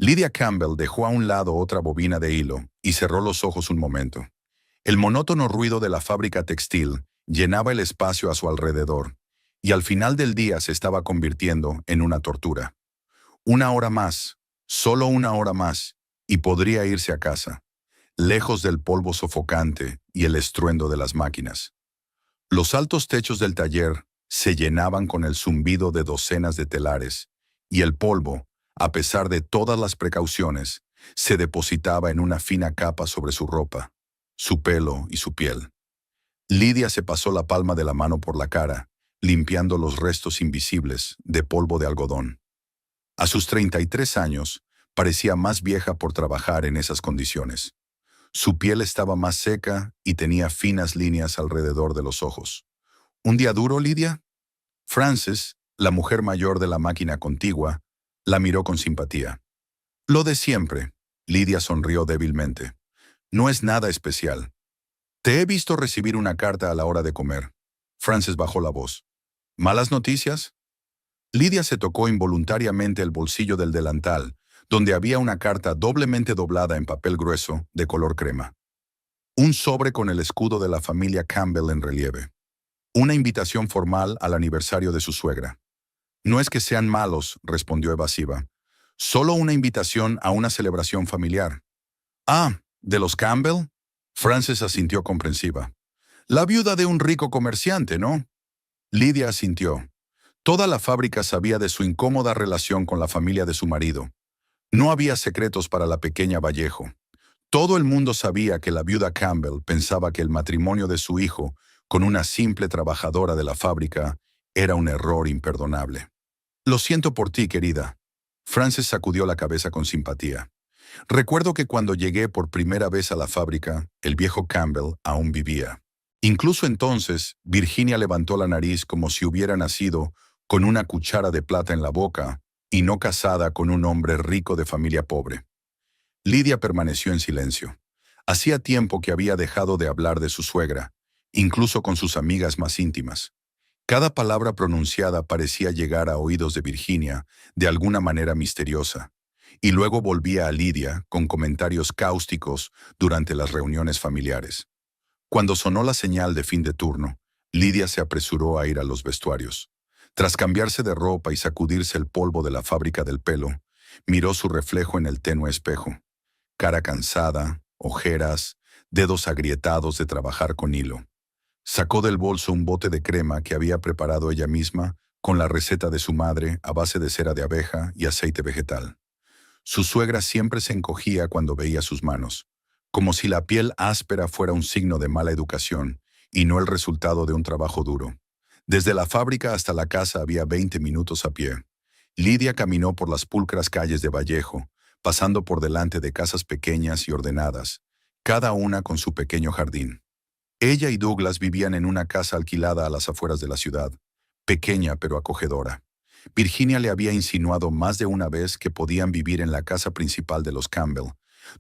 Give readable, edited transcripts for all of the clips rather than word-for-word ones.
Lydia Campbell dejó a un lado otra bobina de hilo y cerró los ojos un momento. El monótono ruido de la fábrica textil llenaba el espacio a su alrededor, y al final del día se estaba convirtiendo en una tortura. Una hora más, solo una hora más, y podría irse a casa, lejos del polvo sofocante y el estruendo de las máquinas. Los altos techos del taller se llenaban con el zumbido de docenas de telares, y el polvo, a pesar de todas las precauciones, se depositaba en una fina capa sobre su ropa, su pelo y su piel. Lydia se pasó la palma de la mano por la cara, limpiando los restos invisibles de polvo de algodón. A sus 33 años, parecía más vieja por trabajar en esas condiciones. Su piel estaba más seca y tenía finas líneas alrededor de los ojos. ¿Un día duro, Lydia? Frances, la mujer mayor de la máquina contigua, la miró con simpatía. Lo de siempre. Lydia sonrió débilmente. No es nada especial. Te he visto recibir una carta a la hora de comer. Frances bajó la voz. ¿Malas noticias? Lydia se tocó involuntariamente el bolsillo del delantal, donde había una carta doblemente doblada en papel grueso, de color crema. Un sobre con el escudo de la familia Campbell en relieve. Una invitación formal al aniversario de su suegra. No es que sean malos, respondió evasiva. Solo una invitación a una celebración familiar. Ah, ¿de los Campbell? Frances asintió comprensiva. La viuda de un rico comerciante, ¿no? Lydia asintió. Toda la fábrica sabía de su incómoda relación con la familia de su marido. No había secretos para la pequeña Vallejo. Todo el mundo sabía que la viuda Campbell pensaba que el matrimonio de su hijo con una simple trabajadora de la fábrica era un error imperdonable. Lo siento por ti, querida. Frances sacudió la cabeza con simpatía. Recuerdo que cuando llegué por primera vez a la fábrica, el viejo Campbell aún vivía. Incluso entonces, Virginia levantó la nariz como si hubiera nacido con una cuchara de plata en la boca y no casada con un hombre rico de familia pobre. Lydia permaneció en silencio. Hacía tiempo que había dejado de hablar de su suegra, incluso con sus amigas más íntimas. Cada palabra pronunciada parecía llegar a oídos de Virginia de alguna manera misteriosa, y luego volvía a Lydia con comentarios cáusticos durante las reuniones familiares. Cuando sonó la señal de fin de turno, Lydia se apresuró a ir a los vestuarios. Tras cambiarse de ropa y sacudirse el polvo de la fábrica del pelo, miró su reflejo en el tenue espejo. Cara cansada, ojeras, dedos agrietados de trabajar con hilo. Sacó del bolso un bote de crema que había preparado ella misma con la receta de su madre a base de cera de abeja y aceite vegetal. Su suegra siempre se encogía cuando veía sus manos, como si la piel áspera fuera un signo de mala educación y no el resultado de un trabajo duro. Desde la fábrica hasta la casa había 20 minutos a pie. Lydia caminó por las pulcras calles de Vallejo, pasando por delante de casas pequeñas y ordenadas, cada una con su pequeño jardín. Ella y Douglas vivían en una casa alquilada a las afueras de la ciudad, pequeña pero acogedora. Virginia le había insinuado más de una vez que podían vivir en la casa principal de los Campbell,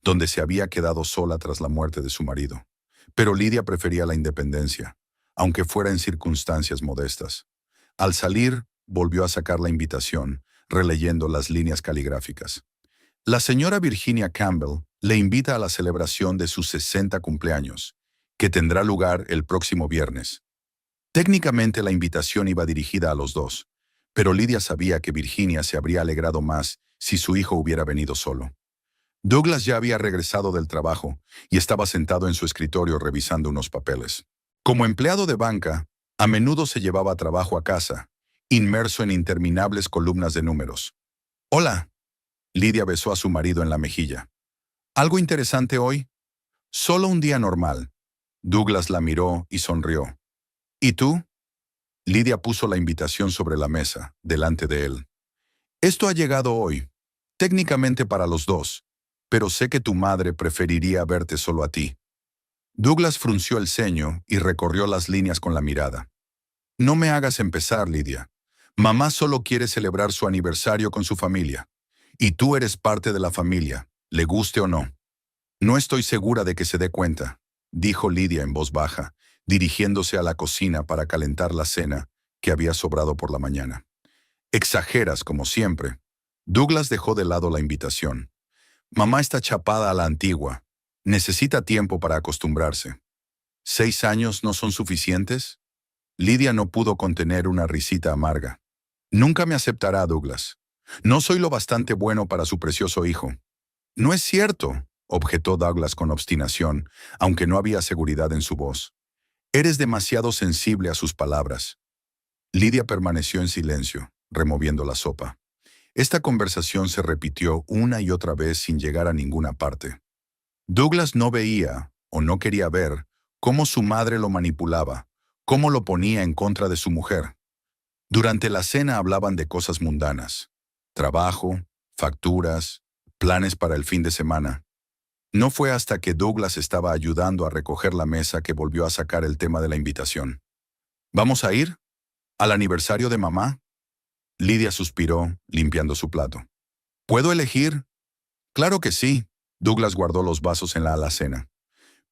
donde se había quedado sola tras la muerte de su marido. Pero Lydia prefería la independencia, aunque fuera en circunstancias modestas. Al salir, volvió a sacar la invitación, releyendo las líneas caligráficas. La señora Virginia Campbell le invita a la celebración de sus 60 cumpleaños, que tendrá lugar el próximo viernes. Técnicamente la invitación iba dirigida a los dos, pero Lydia sabía que Virginia se habría alegrado más si su hijo hubiera venido solo. Douglas ya había regresado del trabajo y estaba sentado en su escritorio revisando unos papeles. Como empleado de banca, a menudo se llevaba trabajo a casa, inmerso en interminables columnas de números. «Hola», Lydia besó a su marido en la mejilla. «¿Algo interesante hoy?» «Solo un día normal». Douglas la miró y sonrió. «¿Y tú?» Lydia puso la invitación sobre la mesa, delante de él. «Esto ha llegado hoy, técnicamente para los dos, pero sé que tu madre preferiría verte solo a ti». Douglas frunció el ceño y recorrió las líneas con la mirada. «No me hagas empezar, Lydia. Mamá solo quiere celebrar su aniversario con su familia. Y tú eres parte de la familia, le guste o no». «No estoy segura de que se dé cuenta», dijo Lydia en voz baja, dirigiéndose a la cocina para calentar la cena que había sobrado por la mañana. «Exageras, como siempre». Douglas dejó de lado la invitación. Mamá está chapada a la antigua. Necesita tiempo para acostumbrarse. ¿6 años no son suficientes? Lidia no pudo contener una risita amarga. Nunca me aceptará, Douglas. No soy lo bastante bueno para su precioso hijo. No es cierto, objetó Douglas con obstinación, aunque no había seguridad en su voz. Eres demasiado sensible a sus palabras. Lidia permaneció en silencio, removiendo la sopa. Esta conversación se repitió una y otra vez sin llegar a ninguna parte. Douglas no veía, o no quería ver, cómo su madre lo manipulaba, cómo lo ponía en contra de su mujer. Durante la cena hablaban de cosas mundanas: trabajo, facturas, planes para el fin de semana. No fue hasta que Douglas estaba ayudando a recoger la mesa que volvió a sacar el tema de la invitación. ¿Vamos a ir? ¿Al aniversario de mamá? Lidia suspiró, limpiando su plato. ¿Puedo elegir? Claro que sí. Douglas guardó los vasos en la alacena.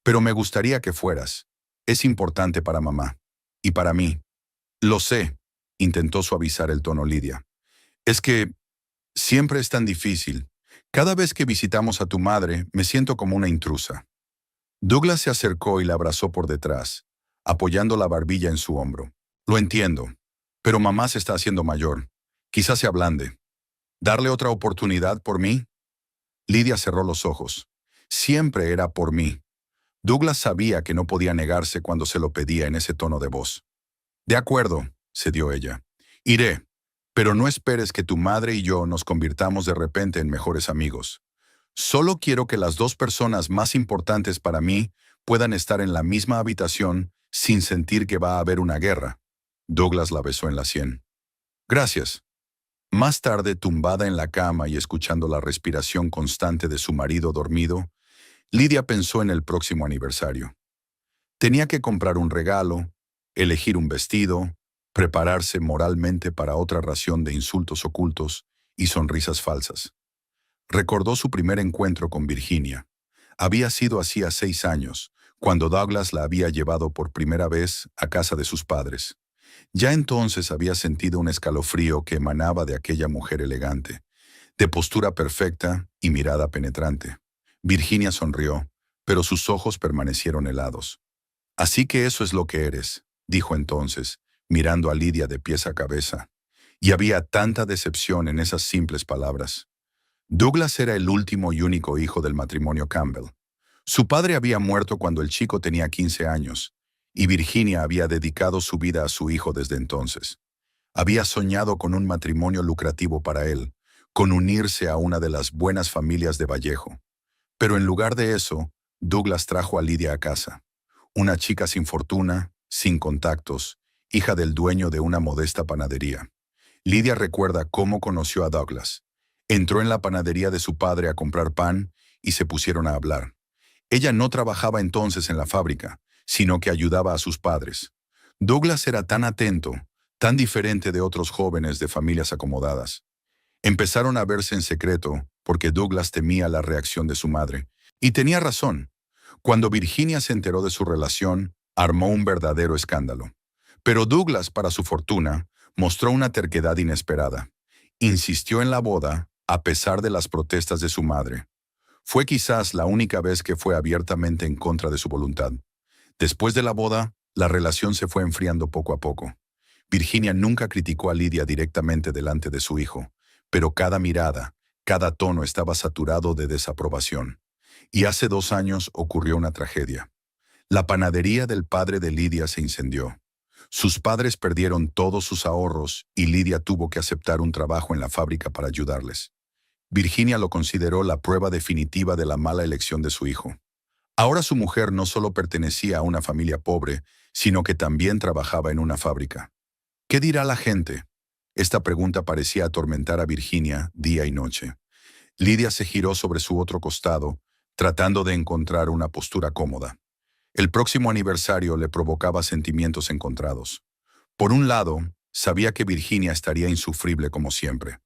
Pero me gustaría que fueras. Es importante para mamá. Y para mí. Lo sé, intentó suavizar el tono Lidia. Es que siempre es tan difícil. Cada vez que visitamos a tu madre, me siento como una intrusa. Douglas se acercó y la abrazó por detrás, apoyando la barbilla en su hombro. Lo entiendo, pero mamá se está haciendo mayor. Quizás se ablande. ¿Darle otra oportunidad por mí? Lidia cerró los ojos. Siempre era por mí. Douglas sabía que no podía negarse cuando se lo pedía en ese tono de voz. De acuerdo, cedió ella. Iré, pero no esperes que tu madre y yo nos convirtamos de repente en mejores amigos. Solo quiero que las dos personas más importantes para mí puedan estar en la misma habitación sin sentir que va a haber una guerra. Douglas la besó en la sien. Gracias. Más tarde, tumbada en la cama y escuchando la respiración constante de su marido dormido, Lidia pensó en el próximo aniversario. Tenía que comprar un regalo, elegir un vestido, prepararse moralmente para otra ración de insultos ocultos y sonrisas falsas. Recordó su primer encuentro con Virginia. Había sido hacía 6 años, cuando Douglas la había llevado por primera vez a casa de sus padres. Ya entonces había sentido un escalofrío que emanaba de aquella mujer elegante, de postura perfecta y mirada penetrante. Virginia sonrió, pero sus ojos permanecieron helados. Así que eso es lo que eres, dijo entonces, mirando a Lidia de pies a cabeza. Y había tanta decepción en esas simples palabras. Douglas era el último y único hijo del matrimonio Campbell. Su padre había muerto cuando el chico tenía 15 años, y Virginia había dedicado su vida a su hijo desde entonces. Había soñado con un matrimonio lucrativo para él, con unirse a una de las buenas familias de Vallejo. Pero en lugar de eso, Douglas trajo a Lidia a casa. Una chica sin fortuna, sin contactos, hija del dueño de una modesta panadería. Lidia recuerda cómo conoció a Douglas. Entró en la panadería de su padre a comprar pan y se pusieron a hablar. Ella no trabajaba entonces en la fábrica, sino que ayudaba a sus padres. Douglas era tan atento, tan diferente de otros jóvenes de familias acomodadas. Empezaron a verse en secreto porque Douglas temía la reacción de su madre. Y tenía razón. Cuando Virginia se enteró de su relación, armó un verdadero escándalo. Pero Douglas, para su fortuna, mostró una terquedad inesperada. Insistió en la boda, a pesar de las protestas de su madre. Fue quizás la única vez que fue abiertamente en contra de su voluntad. Después de la boda, la relación se fue enfriando poco a poco. Virginia nunca criticó a Lidia directamente delante de su hijo, pero cada mirada, cada tono estaba saturado de desaprobación. Y hace 2 años ocurrió una tragedia. La panadería del padre de Lidia se incendió. Sus padres perdieron todos sus ahorros y Lidia tuvo que aceptar un trabajo en la fábrica para ayudarles. Virginia lo consideró la prueba definitiva de la mala elección de su hijo. Ahora su mujer no solo pertenecía a una familia pobre, sino que también trabajaba en una fábrica. ¿Qué dirá la gente? Esta pregunta parecía atormentar a Virginia día y noche. Lidia se giró sobre su otro costado, tratando de encontrar una postura cómoda. El próximo aniversario le provocaba sentimientos encontrados. Por un lado, sabía que Virginia estaría insufrible como siempre.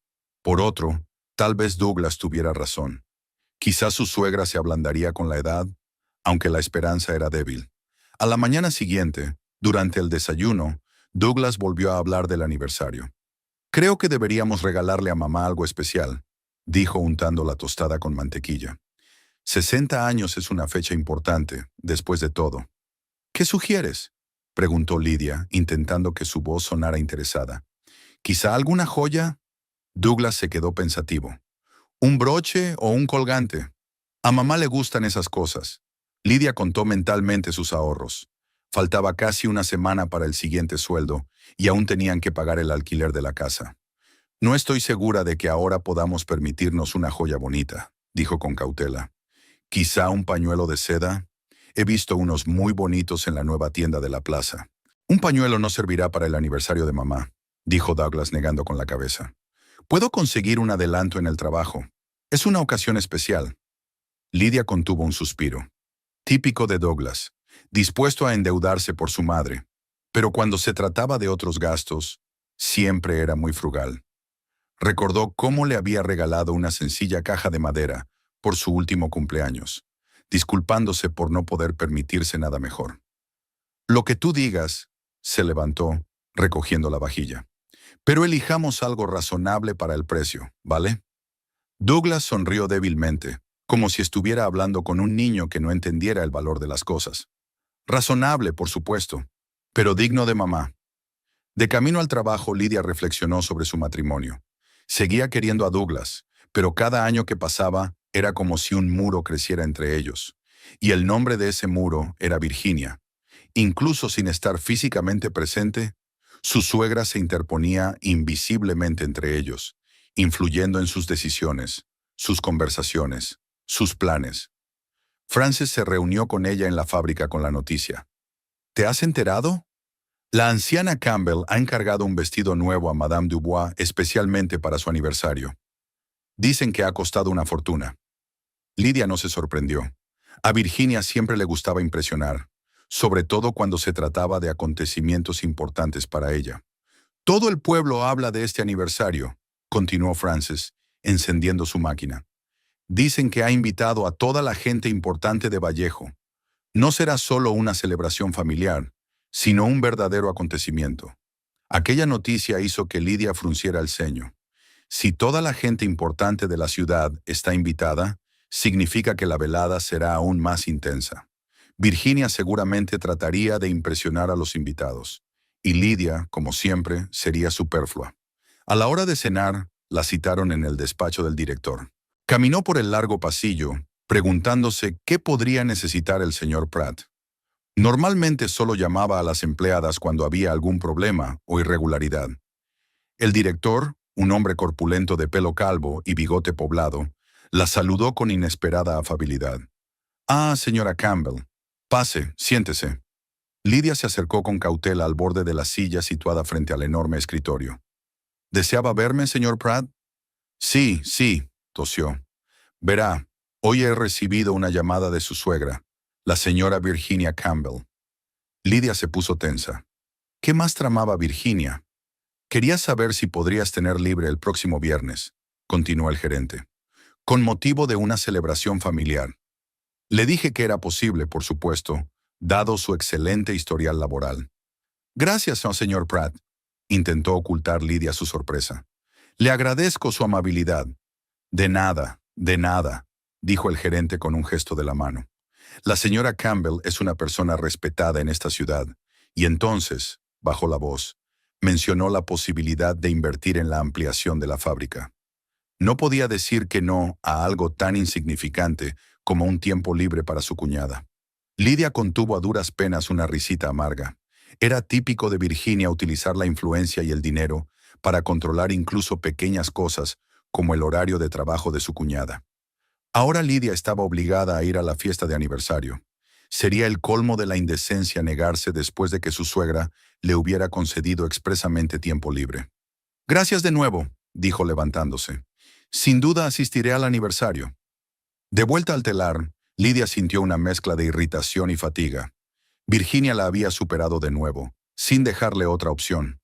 Por otro, tal vez Douglas tuviera razón. Quizás su suegra se ablandaría con la edad, aunque la esperanza era débil. A la mañana siguiente, durante el desayuno, Douglas volvió a hablar del aniversario. Creo que deberíamos regalarle a mamá algo especial. dijo untando la tostada con mantequilla. 60 años es una fecha importante, después de todo. ¿Qué sugieres?, preguntó Lidia, intentando que su voz sonara interesada. ¿Quizá alguna joya? Douglas se quedó pensativo. ¿Un broche o un colgante? A mamá le gustan esas cosas. Lidia contó mentalmente sus ahorros. Faltaba casi una semana para el siguiente sueldo y aún tenían que pagar el alquiler de la casa. No estoy segura de que ahora podamos permitirnos una joya bonita, dijo con cautela. Quizá un pañuelo de seda. He visto unos muy bonitos en la nueva tienda de la plaza. Un pañuelo no servirá para el aniversario de mamá, dijo Douglas negando con la cabeza. Puedo conseguir un adelanto en el trabajo. Es una ocasión especial. Lidia contuvo un suspiro. Típico de Douglas, dispuesto a endeudarse por su madre. Pero cuando se trataba de otros gastos, siempre era muy frugal. Recordó cómo le había regalado una sencilla caja de madera por su último cumpleaños, disculpándose por no poder permitirse nada mejor. Lo que tú digas, se levantó, recogiendo la vajilla. Pero elijamos algo razonable para el precio, ¿vale? Douglas sonrió débilmente, como si estuviera hablando con un niño que no entendiera el valor de las cosas. Razonable, por supuesto, pero digno de mamá. De camino al trabajo, Lidia reflexionó sobre su matrimonio. Seguía queriendo a Douglas, pero cada año que pasaba era como si un muro creciera entre ellos. Y el nombre de ese muro era Virginia. Incluso sin estar físicamente presente, su suegra se interponía invisiblemente entre ellos, influyendo en sus decisiones, sus conversaciones, sus planes. Frances se reunió con ella en la fábrica con la noticia. ¿Te has enterado? La anciana Campbell ha encargado un vestido nuevo a Madame Dubois especialmente para su aniversario. Dicen que ha costado una fortuna. Lidia no se sorprendió. A Virginia siempre le gustaba impresionar, sobre todo cuando se trataba de acontecimientos importantes para ella. Todo el pueblo habla de este aniversario, continuó Frances, encendiendo su máquina. Dicen que ha invitado a toda la gente importante de Vallejo. No será solo una celebración familiar, sino un verdadero acontecimiento. Aquella noticia hizo que Lidia frunciera el ceño. Si toda la gente importante de la ciudad está invitada, significa que la velada será aún más intensa. Virginia seguramente trataría de impresionar a los invitados, y Lidia, como siempre, sería superflua. A la hora de cenar, la citaron en el despacho del director. Caminó por el largo pasillo, preguntándose qué podría necesitar el señor Pratt. Normalmente solo llamaba a las empleadas cuando había algún problema o irregularidad. El director, un hombre corpulento de pelo calvo y bigote poblado, la saludó con inesperada afabilidad. «Ah, señora Campbell. Pase, siéntese». Lidia se acercó con cautela al borde de la silla situada frente al enorme escritorio. «¿Deseaba verme, señor Pratt?» «Sí, sí», tosió. «Verá, hoy he recibido una llamada de su suegra, la señora Virginia Campbell». Lidia se puso tensa. ¿Qué más tramaba Virginia? «Quería saber si podrías tener libre el próximo viernes», continuó el gerente, «con motivo de una celebración familiar». Le dije que era posible, por supuesto, dado su excelente historial laboral. «Gracias, señor Pratt», intentó ocultar Lidia su sorpresa. «Le agradezco su amabilidad». De nada», dijo el gerente con un gesto de la mano. «La señora Campbell es una persona respetada en esta ciudad, y entonces, bajó la voz, mencionó la posibilidad de invertir en la ampliación de la fábrica. No podía decir que no a algo tan insignificante como un tiempo libre para su cuñada. Lidia contuvo a duras penas una risita amarga. Era típico de Virginia utilizar la influencia y el dinero para controlar incluso pequeñas cosas como el horario de trabajo de su cuñada. Ahora Lidia estaba obligada a ir a la fiesta de aniversario. Sería el colmo de la indecencia negarse después de que su suegra le hubiera concedido expresamente tiempo libre. «Gracias de nuevo», dijo levantándose. «Sin duda asistiré al aniversario». De vuelta al telar, Lidia sintió una mezcla de irritación y fatiga. Virginia la había superado de nuevo, sin dejarle otra opción.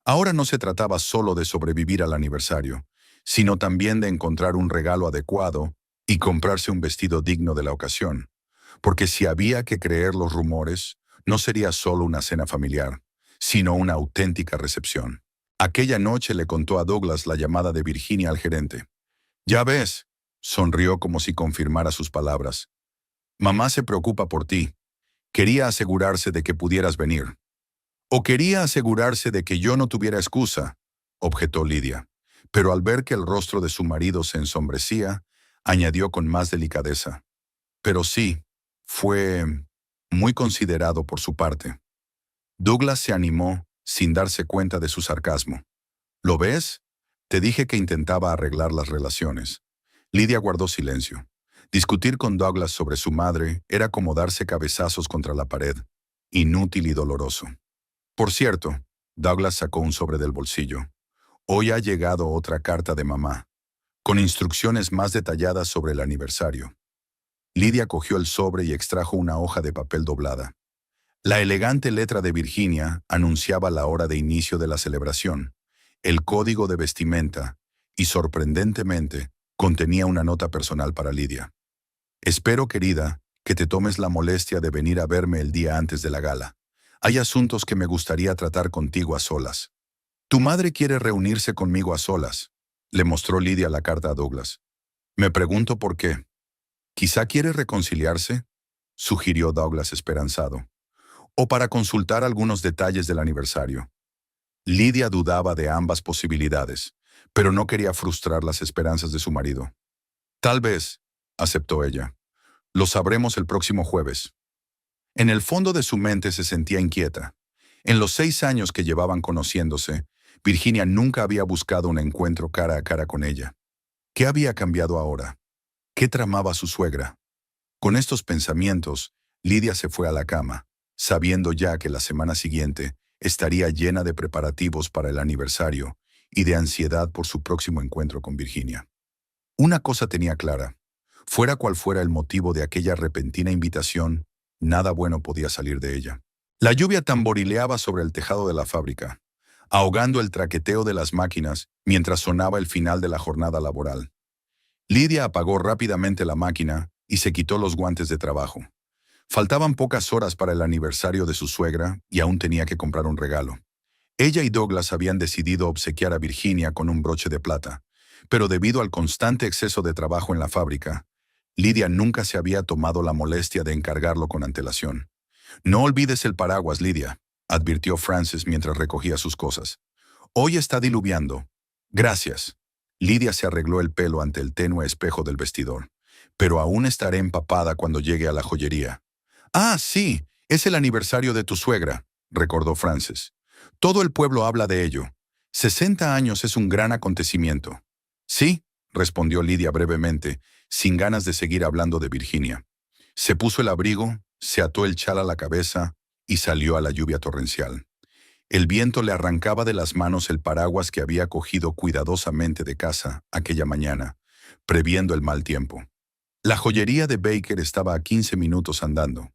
Ahora no se trataba solo de sobrevivir al aniversario, sino también de encontrar un regalo adecuado y comprarse un vestido digno de la ocasión. Porque si había que creer los rumores, no sería solo una cena familiar, sino una auténtica recepción. Aquella noche le contó a Douglas la llamada de Virginia al gerente. Ya ves, sonrió como si confirmara sus palabras. Mamá se preocupa por ti. Quería asegurarse de que pudieras venir. O quería asegurarse de que yo no tuviera excusa, objetó Lidia. Pero al ver que el rostro de su marido se ensombrecía, añadió con más delicadeza. Pero sí, fue muy considerado por su parte. Douglas se animó sin darse cuenta de su sarcasmo. ¿Lo ves? Te dije que intentaba arreglar las relaciones. Lidia guardó silencio. Discutir con Douglas sobre su madre era como darse cabezazos contra la pared, inútil y doloroso. Por cierto, Douglas sacó un sobre del bolsillo. Hoy ha llegado otra carta de mamá, con instrucciones más detalladas sobre el aniversario. Lidia cogió el sobre y extrajo una hoja de papel doblada. La elegante letra de Virginia anunciaba la hora de inicio de la celebración, el código de vestimenta y, sorprendentemente, contenía una nota personal para Lidia. Espero, querida, que te tomes la molestia de venir a verme el día antes de la gala. Hay asuntos que me gustaría tratar contigo a solas. Tu madre quiere reunirse conmigo a solas, le mostró Lidia la carta a Douglas. Me pregunto por qué. Quizá quiere reconciliarse, sugirió Douglas esperanzado, o para consultar algunos detalles del aniversario. Lidia dudaba de ambas posibilidades, pero no quería frustrar las esperanzas de su marido. Tal vez, aceptó ella. Lo sabremos el próximo jueves. En el fondo de su mente se sentía inquieta. En los 6 años que llevaban conociéndose, Virginia nunca había buscado un encuentro cara a cara con ella. ¿Qué había cambiado ahora? ¿Qué tramaba su suegra? Con estos pensamientos, Lidia se fue a la cama, sabiendo ya que la semana siguiente estaría llena de preparativos para el aniversario y de ansiedad por su próximo encuentro con Virginia. Una cosa tenía clara: fuera cual fuera el motivo de aquella repentina invitación, nada bueno podía salir de ella. La lluvia tamborileaba sobre el tejado de la fábrica, ahogando el traqueteo de las máquinas mientras sonaba el final de la jornada laboral. Lidia apagó rápidamente la máquina y se quitó los guantes de trabajo. Faltaban pocas horas para el aniversario de su suegra y aún tenía que comprar un regalo. Ella y Douglas habían decidido obsequiar a Virginia con un broche de plata, pero debido al constante exceso de trabajo en la fábrica, Lidia nunca se había tomado la molestia de encargarlo con antelación. No olvides el paraguas, Lidia, advirtió Frances mientras recogía sus cosas. Hoy está diluviando. Gracias. Lidia se arregló el pelo ante el tenue espejo del vestidor. Pero aún estaré empapada cuando llegue a la joyería. Ah, sí, es el aniversario de tu suegra, recordó Frances. Todo el pueblo habla de ello. 60 años es un gran acontecimiento. Sí, respondió Lidia brevemente, sin ganas de seguir hablando de Virginia. Se puso el abrigo, se ató el chal a la cabeza y salió a la lluvia torrencial. El viento le arrancaba de las manos el paraguas que había cogido cuidadosamente de casa aquella mañana, previendo el mal tiempo. La joyería de Baker estaba a 15 minutos andando.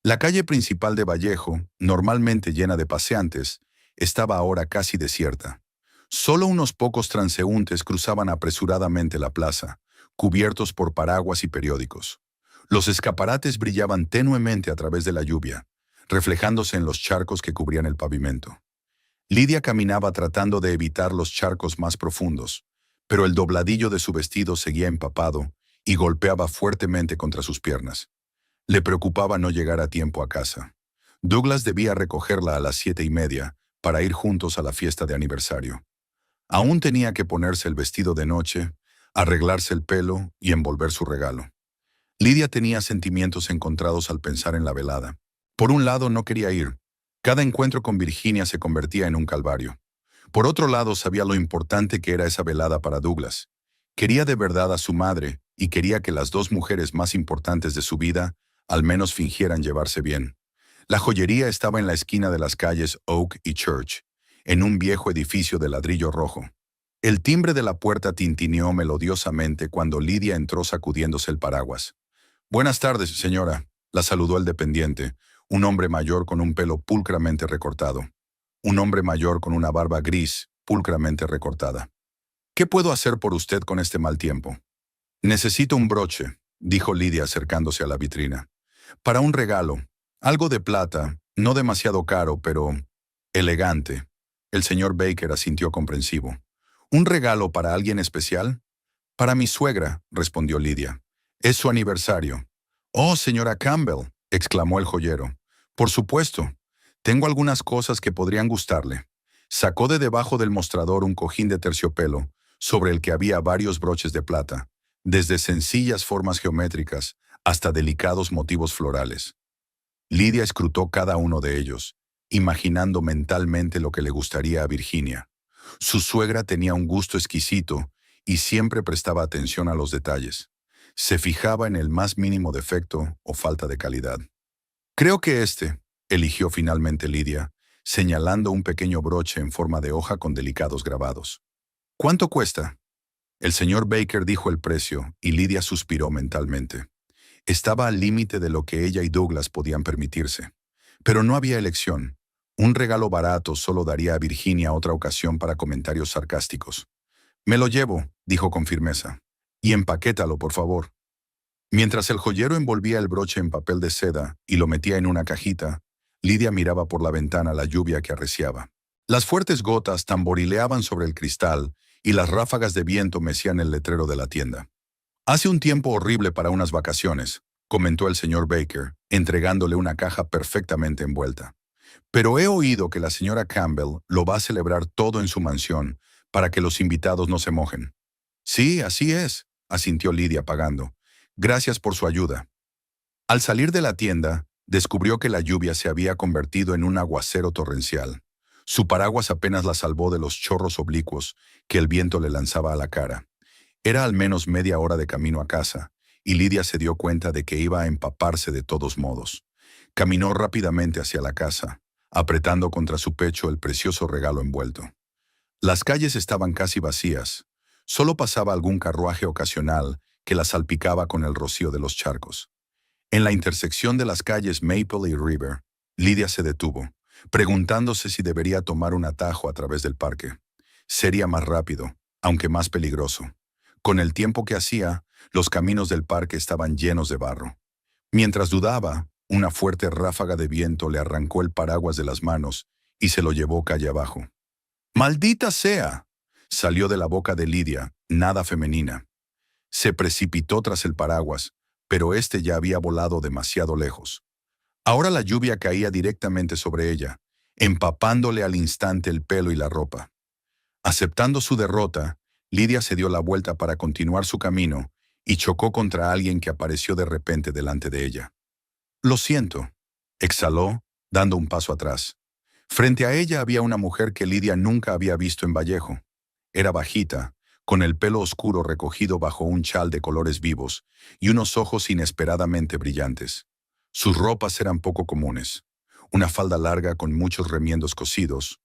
La calle principal de Vallejo, normalmente llena de paseantes, estaba ahora casi desierta. Solo unos pocos transeúntes cruzaban apresuradamente la plaza, cubiertos por paraguas y periódicos. Los escaparates brillaban tenuemente a través de la lluvia, reflejándose en los charcos que cubrían el pavimento. Lidia caminaba tratando de evitar los charcos más profundos, pero el dobladillo de su vestido seguía empapado y golpeaba fuertemente contra sus piernas. Le preocupaba no llegar a tiempo a casa. Douglas debía recogerla a las 7:30 para ir juntos a la fiesta de aniversario. Aún tenía que ponerse el vestido de noche, arreglarse el pelo y envolver su regalo. Lidia tenía sentimientos encontrados al pensar en la velada. Por un lado, no quería ir. Cada encuentro con Virginia se convertía en un calvario. Por otro lado, sabía lo importante que era esa velada para Douglas. Quería de verdad a su madre y quería que las dos mujeres más importantes de su vida al menos fingieran llevarse bien. La joyería estaba en la esquina de las calles Oak y Church, en un viejo edificio de ladrillo rojo. El timbre de la puerta tintineó melodiosamente cuando Lidia entró sacudiéndose el paraguas. «Buenas tardes, señora», la saludó el dependiente, un hombre mayor con un pelo pulcramente recortado. Un hombre mayor con una barba gris, pulcramente recortada. «¿Qué puedo hacer por usted con este mal tiempo?» «Necesito un broche», dijo Lidia acercándose a la vitrina. «Para un regalo. Algo de plata, no demasiado caro, pero elegante». El señor Baker asintió comprensivo. «¿Un regalo para alguien especial?» Para mi suegra, respondió Lidia. Es su aniversario. Oh, señora Campbell, exclamó el joyero. Por supuesto. Tengo algunas cosas que podrían gustarle. Sacó de debajo del mostrador un cojín de terciopelo, sobre el que había varios broches de plata, desde sencillas formas geométricas hasta delicados motivos florales. Lidia escrutó cada uno de ellos, imaginando mentalmente lo que le gustaría a Virginia. Su suegra tenía un gusto exquisito y siempre prestaba atención a los detalles. Se fijaba en el más mínimo defecto o falta de calidad. Creo que eligió finalmente Lidia, señalando un pequeño broche en forma de hoja con delicados grabados. ¿Cuánto cuesta? El señor Baker dijo el precio y Lidia suspiró mentalmente. Estaba al límite de lo que ella y Douglas podían permitirse. Pero no había elección. Un regalo barato solo daría a Virginia otra ocasión para comentarios sarcásticos. Me lo llevo, dijo con firmeza. Y empaquétalo, por favor. Mientras el joyero envolvía el broche en papel de seda y lo metía en una cajita, Lidia miraba por la ventana la lluvia que arreciaba. Las fuertes gotas tamborileaban sobre el cristal y las ráfagas de viento mecían el letrero de la tienda. Hace un tiempo horrible para unas vacaciones, comentó el señor Baker, entregándole una caja perfectamente envuelta. Pero he oído que la señora Campbell lo va a celebrar todo en su mansión para que los invitados no se mojen. Sí, así es, asintió Lidia pagando. Gracias por su ayuda. Al salir de la tienda, descubrió que la lluvia se había convertido en un aguacero torrencial. Su paraguas apenas la salvó de los chorros oblicuos que el viento le lanzaba a la cara. Era al menos media hora de camino a casa, y Lidia se dio cuenta de que iba a empaparse de todos modos. Caminó rápidamente hacia la casa, apretando contra su pecho el precioso regalo envuelto. Las calles estaban casi vacías. Solo pasaba algún carruaje ocasional que la salpicaba con el rocío de los charcos. En la intersección de las calles Maple y River, Lidia se detuvo, preguntándose si debería tomar un atajo a través del parque. Sería más rápido, aunque más peligroso. Con el tiempo que hacía, los caminos del parque estaban llenos de barro. Mientras dudaba, una fuerte ráfaga de viento le arrancó el paraguas de las manos y se lo llevó calle abajo. ¡Maldita sea!, salió de la boca de Lidia, nada femenina. Se precipitó tras el paraguas, pero este ya había volado demasiado lejos. Ahora la lluvia caía directamente sobre ella, empapándole al instante el pelo y la ropa. Aceptando su derrota, Lidia se dio la vuelta para continuar su camino y chocó contra alguien que apareció de repente delante de ella. «Lo siento», exhaló, dando un paso atrás. Frente a ella había una mujer que Lidia nunca había visto en Vallejo. Era bajita, con el pelo oscuro recogido bajo un chal de colores vivos y unos ojos inesperadamente brillantes. Sus ropas eran poco comunes. Una falda larga con muchos remiendos cosidos,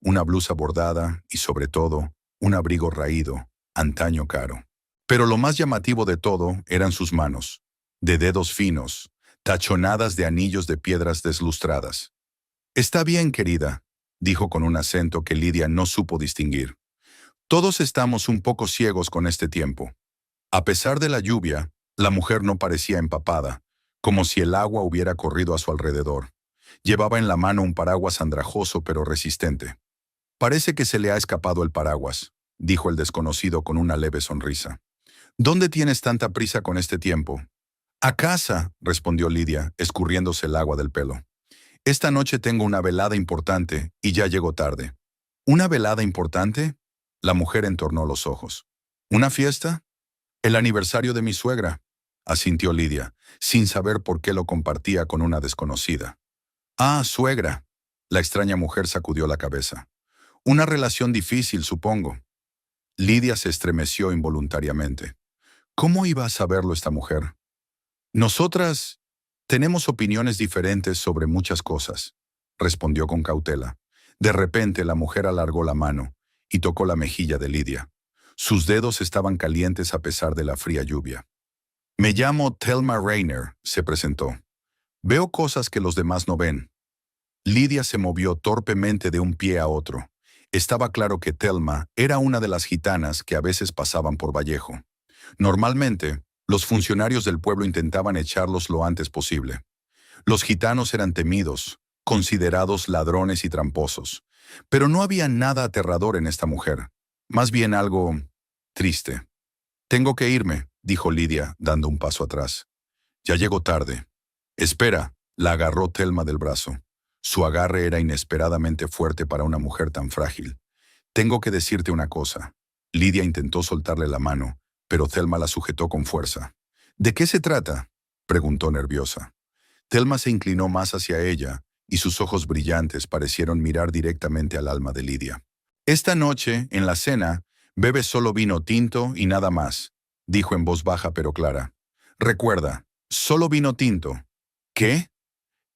una blusa bordada y, sobre todo, un abrigo raído, antaño caro. Pero lo más llamativo de todo eran sus manos, de dedos finos, tachonadas de anillos de piedras deslustradas. «Está bien, querida», dijo con un acento que Lidia no supo distinguir. «Todos estamos un poco ciegos con este tiempo». A pesar de la lluvia, la mujer no parecía empapada, como si el agua hubiera corrido a su alrededor. Llevaba en la mano un paraguas andrajoso pero resistente. «Parece que se le ha escapado el paraguas», dijo el desconocido con una leve sonrisa. «¿Dónde tienes tanta prisa con este tiempo?» «A casa», respondió Lidia, escurriéndose el agua del pelo. «Esta noche tengo una velada importante y ya llego tarde». «¿Una velada importante?», la mujer entornó los ojos. «¿Una fiesta?». «El aniversario de mi suegra», asintió Lidia, sin saber por qué lo compartía con una desconocida. «Ah, suegra», la extraña mujer sacudió la cabeza. «Una relación difícil, supongo». Lidia se estremeció involuntariamente. ¿Cómo iba a saberlo esta mujer? «Nosotras tenemos opiniones diferentes sobre muchas cosas», respondió con cautela. De repente la mujer alargó la mano y tocó la mejilla de Lidia. Sus dedos estaban calientes a pesar de la fría lluvia. «Me llamo Thelma Rayner», se presentó. «Veo cosas que los demás no ven». Lidia se movió torpemente de un pie a otro. Estaba claro que Thelma era una de las gitanas que a veces pasaban por Vallejo. Normalmente, los funcionarios del pueblo intentaban echarlos lo antes posible. Los gitanos eran temidos, considerados ladrones y tramposos. Pero no había nada aterrador en esta mujer. Más bien algo triste. Tengo que irme, dijo Lidia, dando un paso atrás. Ya llego tarde. Espera, la agarró Thelma del brazo. Su agarre era inesperadamente fuerte para una mujer tan frágil. Tengo que decirte una cosa. Lidia intentó soltarle la mano, pero Thelma la sujetó con fuerza. ¿De qué se trata?, preguntó nerviosa. Thelma se inclinó más hacia ella, y sus ojos brillantes parecieron mirar directamente al alma de Lidia. Esta noche, en la cena, bebe solo vino tinto y nada más, dijo en voz baja pero clara. Recuerda, solo vino tinto. ¿Qué?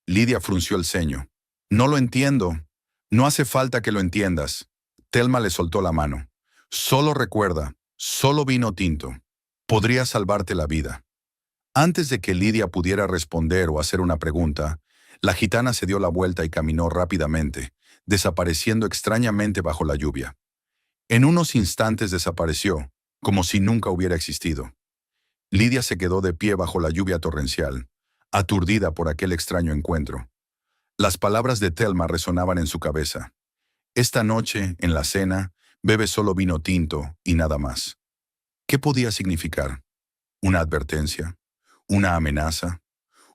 Lidia frunció el ceño. No lo entiendo. No hace falta que lo entiendas. Thelma le soltó la mano. Solo recuerda, solo vino tinto. Podría salvarte la vida. Antes de que Lidia pudiera responder o hacer una pregunta, la gitana se dio la vuelta y caminó rápidamente, desapareciendo extrañamente bajo la lluvia. En unos instantes desapareció, como si nunca hubiera existido. Lidia se quedó de pie bajo la lluvia torrencial, aturdida por aquel extraño encuentro. Las palabras de Thelma resonaban en su cabeza. Esta noche, en la cena, bebe solo vino tinto y nada más. ¿Qué podía significar? ¿Una advertencia? ¿Una amenaza?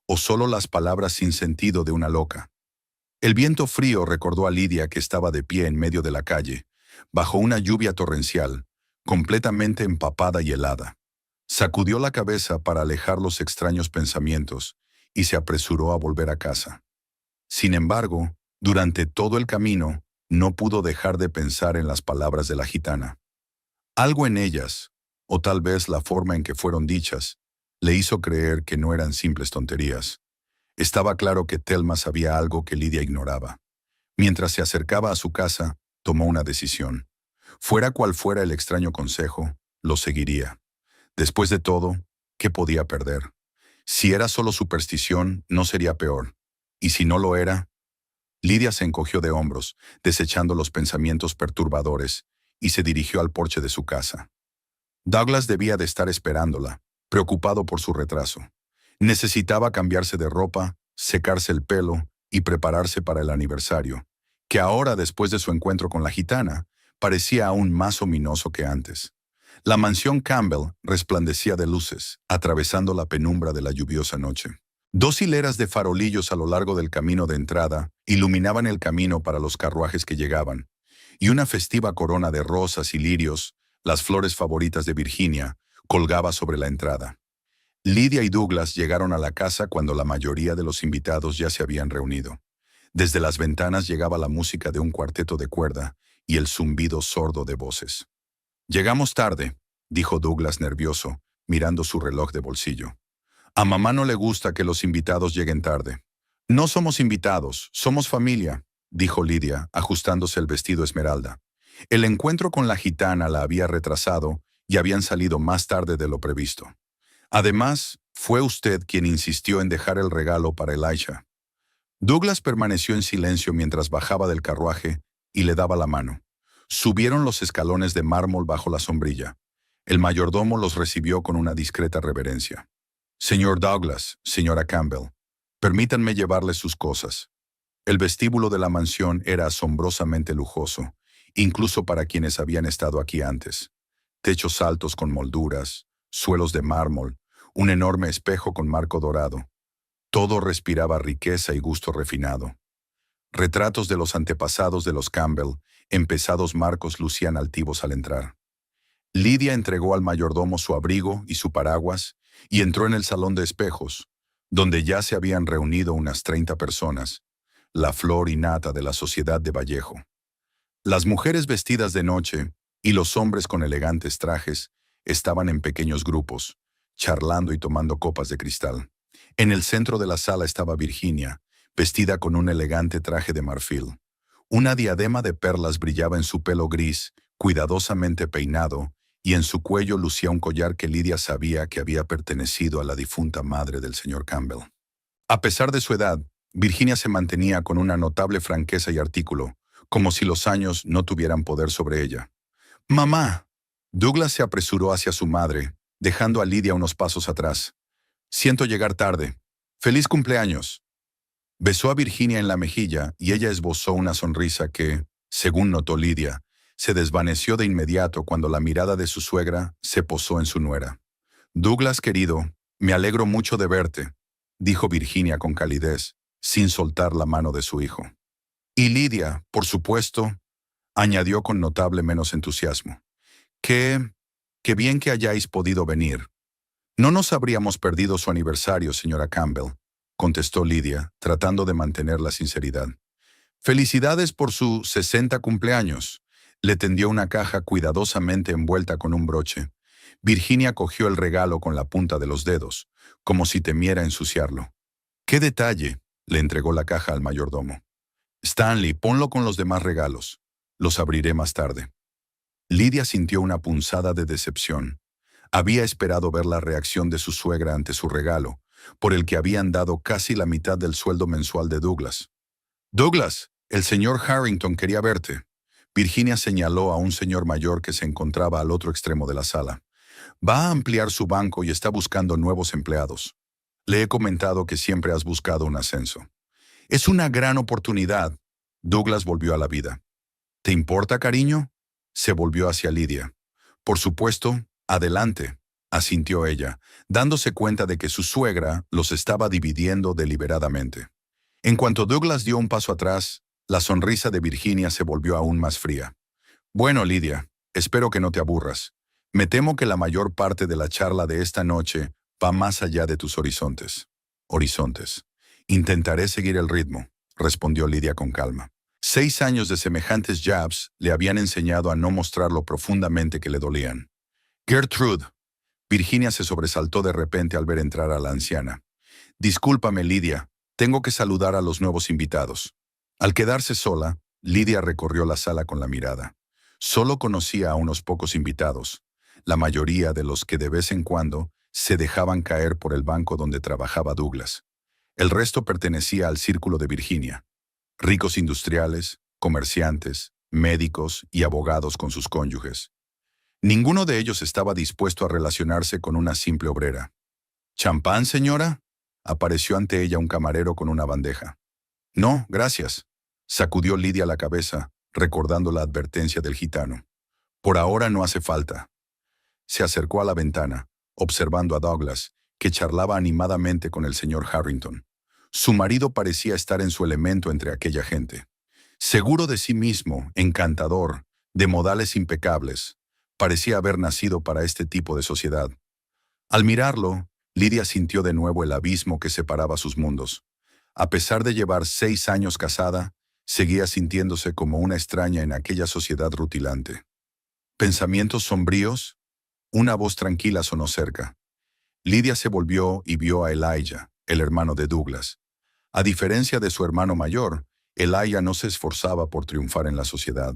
¿O solo las palabras sin sentido de una loca? El viento frío recordó a Lidia que estaba de pie en medio de la calle, bajo una lluvia torrencial, completamente empapada y helada. Sacudió la cabeza para alejar los extraños pensamientos y se apresuró a volver a casa. Sin embargo, durante todo el camino, no pudo dejar de pensar en las palabras de la gitana. Algo en ellas, o tal vez la forma en que fueron dichas, le hizo creer que no eran simples tonterías. Estaba claro que Thelma sabía algo que Lidia ignoraba. Mientras se acercaba a su casa, tomó una decisión. Fuera cual fuera el extraño consejo, lo seguiría. Después de todo, ¿qué podía perder? Si era solo superstición, no sería peor. Y si no lo era, Lidia se encogió de hombros, desechando los pensamientos perturbadores, y se dirigió al porche de su casa. Douglas debía de estar esperándola, preocupado por su retraso. Necesitaba cambiarse de ropa, secarse el pelo y prepararse para el aniversario, que ahora, después de su encuentro con la gitana, parecía aún más ominoso que antes. La mansión Campbell resplandecía de luces, atravesando la penumbra de la lluviosa noche. 2 hileras de farolillos a lo largo del camino de entrada iluminaban el camino para los carruajes que llegaban, y una festiva corona de rosas y lirios, las flores favoritas de Virginia, colgaba sobre la entrada. Lidia y Douglas llegaron a la casa cuando la mayoría de los invitados ya se habían reunido. Desde las ventanas llegaba la música de un cuarteto de cuerda y el zumbido sordo de voces. «Llegamos tarde», dijo Douglas nervioso, mirando su reloj de bolsillo. «A mamá no le gusta que los invitados lleguen tarde». «No somos invitados, somos familia», dijo Lidia, ajustándose el vestido esmeralda. El encuentro con la gitana la había retrasado y habían salido más tarde de lo previsto. Además, fue usted quien insistió en dejar el regalo para Elisha. Douglas permaneció en silencio mientras bajaba del carruaje y le daba la mano. Subieron los escalones de mármol bajo la sombrilla. El mayordomo los recibió con una discreta reverencia. «Señor Douglas, señora Campbell, permítanme llevarles sus cosas». El vestíbulo de la mansión era asombrosamente lujoso, incluso para quienes habían estado aquí antes. Techos altos con molduras, suelos de mármol, un enorme espejo con marco dorado. Todo respiraba riqueza y gusto refinado. Retratos de los antepasados de los Campbell, en pesados marcos, lucían altivos al entrar. Lidia entregó al mayordomo su abrigo y su paraguas y entró en el salón de espejos, donde ya se habían reunido unas 30 personas, la flor y nata de la sociedad de Vallejo. Las mujeres vestidas de noche y los hombres con elegantes trajes estaban en pequeños grupos, charlando y tomando copas de cristal. En el centro de la sala estaba Virginia, vestida con un elegante traje de marfil. Una diadema de perlas brillaba en su pelo gris, cuidadosamente peinado, y en su cuello lucía un collar que Lidia sabía que había pertenecido a la difunta madre del señor Campbell. A pesar de su edad, Virginia se mantenía con una notable franqueza y artículo, como si los años no tuvieran poder sobre ella. «¡Mamá!». Douglas se apresuró hacia su madre, dejando a Lidia unos pasos atrás. «Siento llegar tarde. ¡Feliz cumpleaños!». Besó a Virginia en la mejilla y ella esbozó una sonrisa que, según notó Lidia, se desvaneció de inmediato cuando la mirada de su suegra se posó en su nuera. «Douglas, querido, me alegro mucho de verte», dijo Virginia con calidez, sin soltar la mano de su hijo. «Y Lidia, por supuesto», añadió con notable menos entusiasmo. «Qué bien que hayáis podido venir». «No nos habríamos perdido su aniversario, señora Campbell», contestó Lidia, tratando de mantener la sinceridad. «Felicidades por su 60 cumpleaños». Le tendió una caja cuidadosamente envuelta con un broche. Virginia cogió el regalo con la punta de los dedos, como si temiera ensuciarlo. «¡Qué detalle!», le entregó la caja al mayordomo. «Stanley, ponlo con los demás regalos. Los abriré más tarde». Lidia sintió una punzada de decepción. Había esperado ver la reacción de su suegra ante su regalo, por el que habían dado casi la mitad del sueldo mensual de Douglas. «Douglas, el señor Harrington quería verte». Virginia señaló a un señor mayor que se encontraba al otro extremo de la sala. «Va a ampliar su banco y está buscando nuevos empleados. Le he comentado que siempre has buscado un ascenso. Es una gran oportunidad». Douglas volvió a la vida. «¿Te importa, cariño?», se volvió hacia Lidia. «Por supuesto, adelante», asintió ella, dándose cuenta de que su suegra los estaba dividiendo deliberadamente. En cuanto Douglas dio un paso atrás, la sonrisa de Virginia se volvió aún más fría. «Bueno, Lidia, espero que no te aburras. Me temo que la mayor parte de la charla de esta noche va más allá de tus horizontes». «Horizontes. Intentaré seguir el ritmo», respondió Lidia con calma. 6 años de semejantes jabs le habían enseñado a no mostrar lo profundamente que le dolían. «Gertrude». Virginia se sobresaltó de repente al ver entrar a la anciana. «Discúlpame, Lidia, tengo que saludar a los nuevos invitados». Al quedarse sola, Lidia recorrió la sala con la mirada. Solo conocía a unos pocos invitados, la mayoría de los que de vez en cuando se dejaban caer por el banco donde trabajaba Douglas. El resto pertenecía al círculo de Virginia. Ricos industriales, comerciantes, médicos y abogados con sus cónyuges. Ninguno de ellos estaba dispuesto a relacionarse con una simple obrera. «¿Champán, señora?», apareció ante ella un camarero con una bandeja. «No, gracias», sacudió Lidia la cabeza, recordando la advertencia del gitano. «Por ahora no hace falta». Se acercó a la ventana, observando a Douglas, que charlaba animadamente con el señor Harrington. Su marido parecía estar en su elemento entre aquella gente. Seguro de sí mismo, encantador, de modales impecables, parecía haber nacido para este tipo de sociedad. Al mirarlo, Lidia sintió de nuevo el abismo que separaba sus mundos. A pesar de llevar 6 años casada, seguía sintiéndose como una extraña en aquella sociedad rutilante. ¿Pensamientos sombríos? Una voz tranquila sonó cerca. Lidia se volvió y vio a Elijah, el hermano de Douglas. A diferencia de su hermano mayor, Elijah no se esforzaba por triunfar en la sociedad.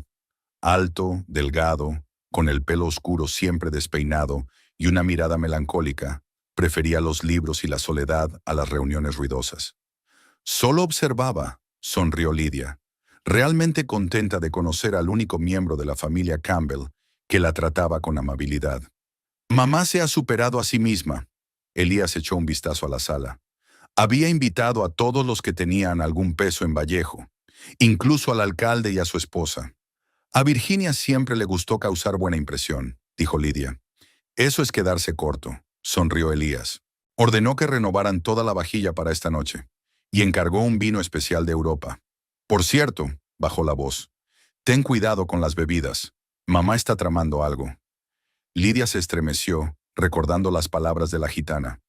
Alto, delgado, con el pelo oscuro siempre despeinado y una mirada melancólica, prefería los libros y la soledad a las reuniones ruidosas. «Solo observaba», sonrió Lidia, realmente contenta de conocer al único miembro de la familia Campbell que la trataba con amabilidad. «Mamá se ha superado a sí misma». Elías echó un vistazo a la sala. Había invitado a todos los que tenían algún peso en Vallejo, incluso al alcalde y a su esposa. «A Virginia siempre le gustó causar buena impresión», dijo Lidia. «Eso es quedarse corto», sonrió Elías. Ordenó que renovaran toda la vajilla para esta noche y encargó un vino especial de Europa. «Por cierto», bajó la voz, «ten cuidado con las bebidas. Mamá está tramando algo». Lidia se estremeció, recordando las palabras de la gitana.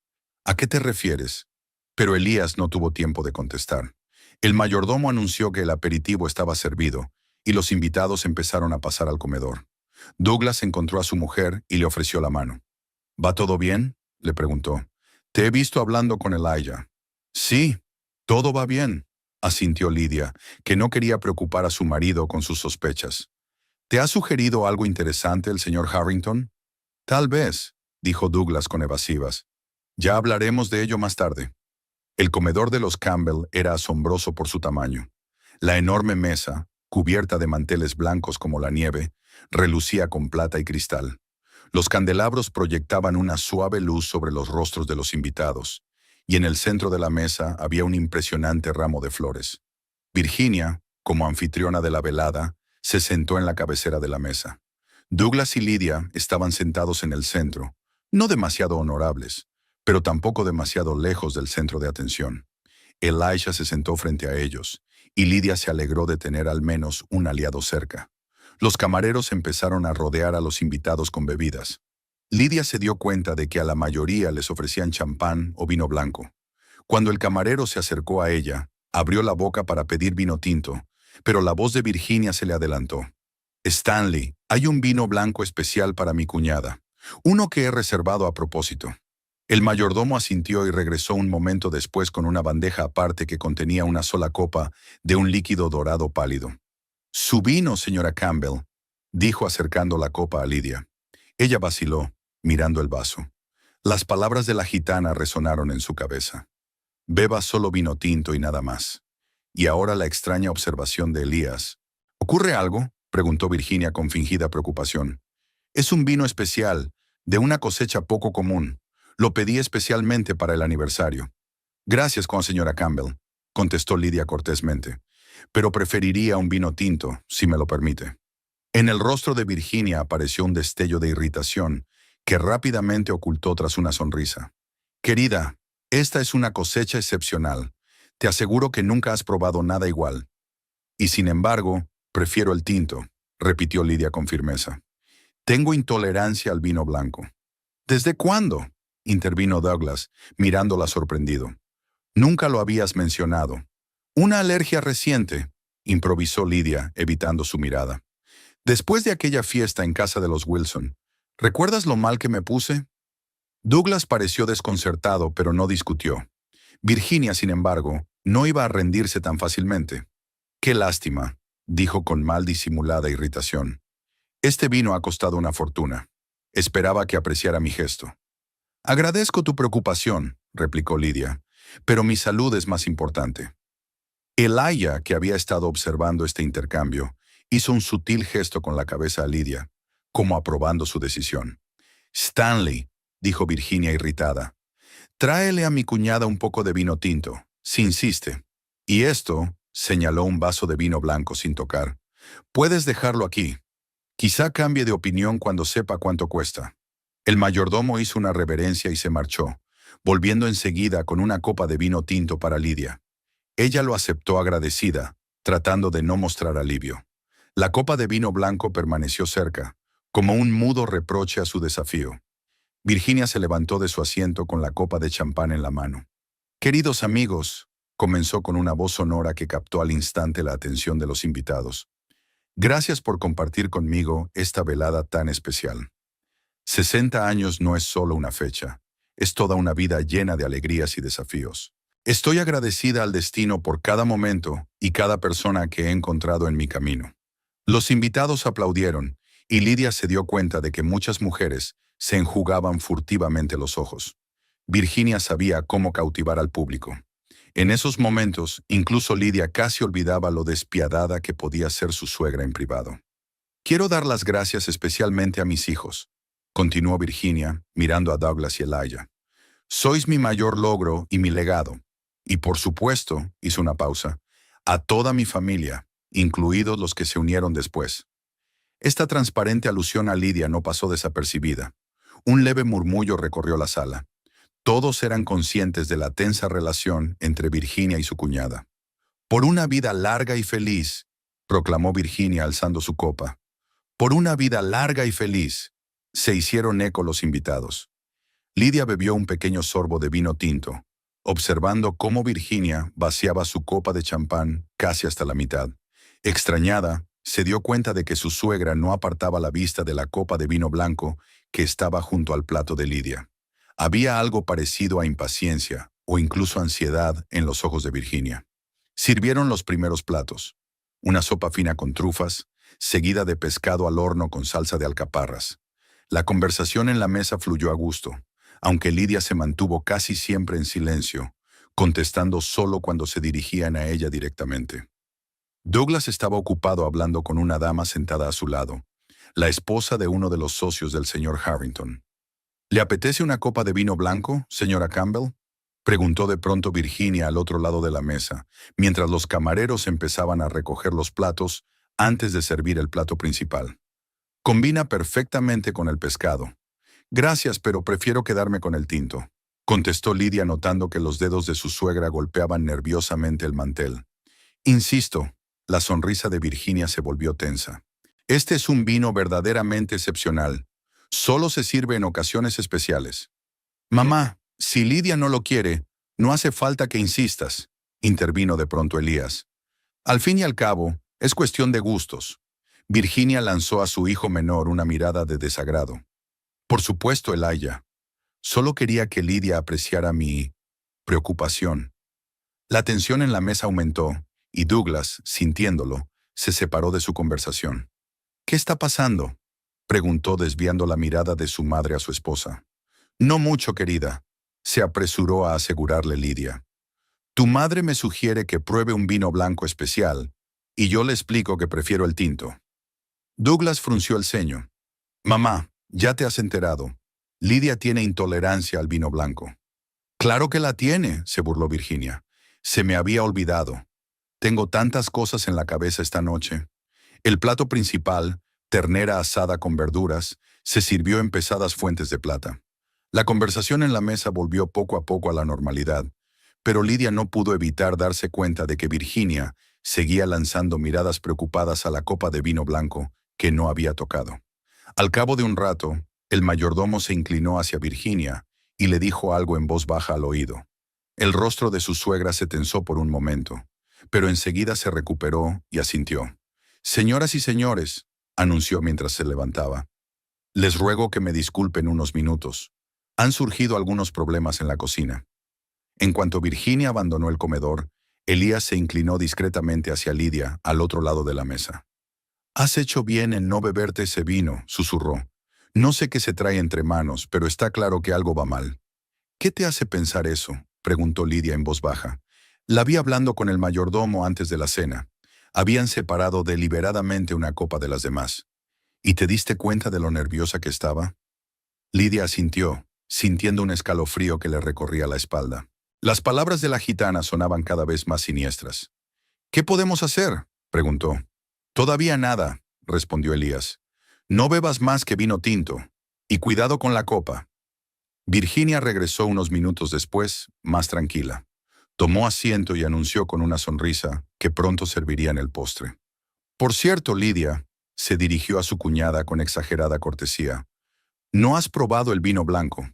«¿A qué te refieres?». Pero Elías no tuvo tiempo de contestar. El mayordomo anunció que el aperitivo estaba servido y los invitados empezaron a pasar al comedor. Douglas encontró a su mujer y le ofreció la mano. «¿Va todo bien?», le preguntó. «Te he visto hablando con Elijah». «Sí, todo va bien», asintió Lidia, que no quería preocupar a su marido con sus sospechas. «¿Te ha sugerido algo interesante el señor Harrington?». «Tal vez», dijo Douglas con evasivas. «Ya hablaremos de ello más tarde». El comedor de los Campbell era asombroso por su tamaño. La enorme mesa, cubierta de manteles blancos como la nieve, relucía con plata y cristal. Los candelabros proyectaban una suave luz sobre los rostros de los invitados, y en el centro de la mesa había un impresionante ramo de flores. Virginia, como anfitriona de la velada, Se sentó en la cabecera de la mesa. Douglas y Lydia estaban sentados en el centro, no demasiado honorables, pero tampoco demasiado lejos del centro de atención. Elijah se sentó frente a ellos, y Lydia se alegró de tener al menos un aliado cerca. Los camareros empezaron a rodear a los invitados con bebidas. Lydia se dio cuenta de que a la mayoría les ofrecían champán o vino blanco. Cuando el camarero se acercó a ella, abrió la boca para pedir vino tinto, pero la voz de Virginia se le adelantó. «Stanley, hay un vino blanco especial para mi cuñada, uno que he reservado a propósito». El mayordomo asintió y regresó un momento después con una bandeja aparte que contenía una sola copa de un líquido dorado pálido. «Su vino, señora Campbell», dijo acercando la copa a Lydia. Ella vaciló, mirando el vaso. Las palabras de la gitana resonaron en su cabeza. «Beba solo vino tinto y nada más». Y ahora la extraña observación de Elías. «¿Ocurre algo?», preguntó Virginia con fingida preocupación. «Es un vino especial, de una cosecha poco común. Lo pedí especialmente para el aniversario». «Gracias, señora Campbell», contestó Lydia cortésmente. «Pero preferiría un vino tinto, si me lo permite». En el rostro de Virginia apareció un destello de irritación, que rápidamente ocultó tras una sonrisa. «Querida, esta es una cosecha excepcional. Te aseguro que nunca has probado nada igual». «Y sin embargo, prefiero el tinto», repitió Lydia con firmeza. «Tengo intolerancia al vino blanco». «¿Desde cuándo?», intervino Douglas, mirándola sorprendido. «Nunca lo habías mencionado». «Una alergia reciente», improvisó Lydia, evitando su mirada. «Después de aquella fiesta en casa de los Wilson, ¿recuerdas lo mal que me puse?». Douglas pareció desconcertado, pero no discutió. Virginia, sin embargo, no iba a rendirse tan fácilmente. «Qué lástima», dijo con mal disimulada irritación. «Este vino ha costado una fortuna. Esperaba que apreciara mi gesto». «Agradezco tu preocupación», replicó Lydia, «pero mi salud es más importante». Elijah, que había estado observando este intercambio, hizo un sutil gesto con la cabeza a Lydia, como aprobando su decisión. «Stanley», dijo Virginia irritada, «tráele a mi cuñada un poco de vino tinto, si insiste». «Y esto», señaló un vaso de vino blanco sin tocar, «puedes dejarlo aquí. Quizá cambie de opinión cuando sepa cuánto cuesta». El mayordomo hizo una reverencia y se marchó, volviendo enseguida con una copa de vino tinto para Lydia. Ella lo aceptó agradecida, tratando de no mostrar alivio. La copa de vino blanco permaneció cerca, como un mudo reproche a su desafío. Virginia se levantó de su asiento con la copa de champán en la mano. «Queridos amigos», comenzó con una voz sonora que captó al instante la atención de los invitados. «Gracias por compartir conmigo esta velada tan especial. 60 años no es solo una fecha, es toda una vida llena de alegrías y desafíos. Estoy agradecida al destino por cada momento y cada persona que he encontrado en mi camino». Los invitados aplaudieron, y Lydia se dio cuenta de que muchas mujeres se enjugaban furtivamente los ojos. Virginia sabía cómo cautivar al público. En esos momentos, incluso Lydia casi olvidaba lo despiadada que podía ser su suegra en privado. «Quiero dar las gracias especialmente a mis hijos», continuó Virginia, mirando a Douglas y Elijah. «Sois mi mayor logro y mi legado. Y por supuesto», hizo una pausa, «a toda mi familia, incluidos los que se unieron después». Esta transparente alusión a Lydia no pasó desapercibida. Un leve murmullo recorrió la sala. Todos eran conscientes de la tensa relación entre Virginia y su cuñada. «Por una vida larga y feliz», proclamó Virginia alzando su copa. «Por una vida larga y feliz», se hicieron eco los invitados. Lydia bebió un pequeño sorbo de vino tinto, observando cómo Virginia vaciaba su copa de champán casi hasta la mitad. Extrañada, se dio cuenta de que su suegra no apartaba la vista de la copa de vino blanco que estaba junto al plato de Lydia. Había algo parecido a impaciencia o incluso ansiedad en los ojos de Virginia. Sirvieron los primeros platos. Una sopa fina con trufas, seguida de pescado al horno con salsa de alcaparras. La conversación en la mesa fluyó a gusto, aunque Lydia se mantuvo casi siempre en silencio, contestando solo cuando se dirigían a ella directamente. Douglas estaba ocupado hablando con una dama sentada a su lado, la esposa de uno de los socios del señor Harrington. «¿Le apetece una copa de vino blanco, señora Campbell?», preguntó de pronto Virginia al otro lado de la mesa, mientras los camareros empezaban a recoger los platos antes de servir el plato principal. Combina perfectamente con el pescado. Gracias, pero prefiero quedarme con el tinto, contestó Lidia notando que los dedos de su suegra golpeaban nerviosamente el mantel. Insisto, la sonrisa de Virginia se volvió tensa. Este es un vino verdaderamente excepcional. Solo se sirve en ocasiones especiales. Mamá, si Lidia no lo quiere, no hace falta que insistas, intervino de pronto Elías. Al fin y al cabo, es cuestión de gustos. Virginia lanzó a su hijo menor una mirada de desagrado. Por supuesto, Elijah. Solo quería que Lidia apreciara mi preocupación. La tensión en la mesa aumentó, y Douglas, sintiéndolo, se separó de su conversación. ¿Qué está pasando?, preguntó desviando la mirada de su madre a su esposa. No mucho, querida, se apresuró a asegurarle Lidia. Tu madre me sugiere que pruebe un vino blanco especial, y yo le explico que prefiero el tinto. Douglas frunció el ceño. Mamá, ya te has enterado. Lidia tiene intolerancia al vino blanco. Claro que la tiene, se burló Virginia. Se me había olvidado. Tengo tantas cosas en la cabeza esta noche. El plato principal, ternera asada con verduras, se sirvió en pesadas fuentes de plata. La conversación en la mesa volvió poco a poco a la normalidad, pero Lidia no pudo evitar darse cuenta de que Virginia seguía lanzando miradas preocupadas a la copa de vino blanco que no había tocado. Al cabo de un rato, el mayordomo se inclinó hacia Virginia y le dijo algo en voz baja al oído. El rostro de su suegra se tensó por un momento, pero enseguida se recuperó y asintió. Señoras y señores, anunció mientras se levantaba, les ruego que me disculpen unos minutos. Han surgido algunos problemas en la cocina. En cuanto Virginia abandonó el comedor, Elías se inclinó discretamente hacia Lidia, al otro lado de la mesa. Has hecho bien en no beberte ese vino, susurró. No sé qué se trae entre manos, pero está claro que algo va mal. ¿Qué te hace pensar eso?, preguntó Lidia en voz baja. La vi hablando con el mayordomo antes de la cena. Habían separado deliberadamente una copa de las demás. ¿Y te diste cuenta de lo nerviosa que estaba? Lidia asintió, sintiendo un escalofrío que le recorría la espalda. Las palabras de la gitana sonaban cada vez más siniestras. ¿Qué podemos hacer?, preguntó. Todavía nada, respondió Elías. No bebas más que vino tinto. Y cuidado con la copa. Virginia regresó unos minutos después, más tranquila. Tomó asiento y anunció con una sonrisa que pronto servirían el postre. Por cierto, Lidia, se dirigió a su cuñada con exagerada cortesía. ¿No has probado el vino blanco?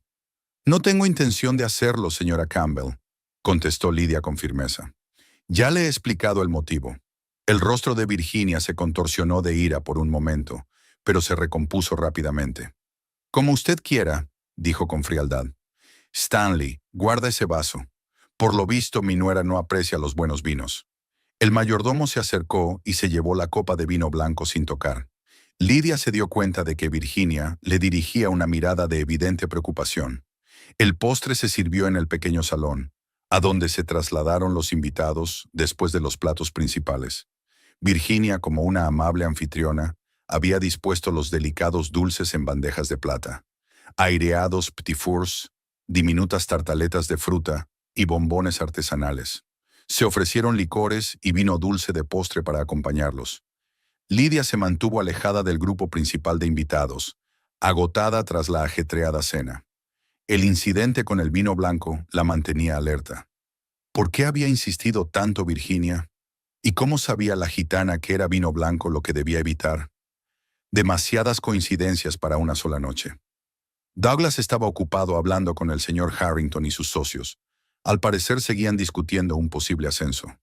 No tengo intención de hacerlo, señora Campbell, contestó Lidia con firmeza. Ya le he explicado el motivo. El rostro de Virginia se contorsionó de ira por un momento, pero se recompuso rápidamente. Como usted quiera, dijo con frialdad. Stanley, guarda ese vaso. Por lo visto, mi nuera no aprecia los buenos vinos. El mayordomo se acercó y se llevó la copa de vino blanco sin tocar. Lidia se dio cuenta de que Virginia le dirigía una mirada de evidente preocupación. El postre se sirvió en el pequeño salón, a donde se trasladaron los invitados después de los platos principales. Virginia, como una amable anfitriona, había dispuesto los delicados dulces en bandejas de plata, aireados petit fours, diminutas tartaletas de fruta y bombones artesanales. Se ofrecieron licores y vino dulce de postre para acompañarlos. Lidia se mantuvo alejada del grupo principal de invitados, agotada tras la ajetreada cena. El incidente con el vino blanco la mantenía alerta. ¿Por qué había insistido tanto Virginia? ¿Y cómo sabía la gitana que era vino blanco lo que debía evitar? Demasiadas coincidencias para una sola noche. Douglas estaba ocupado hablando con el señor Harrington y sus socios. Al parecer seguían discutiendo un posible ascenso.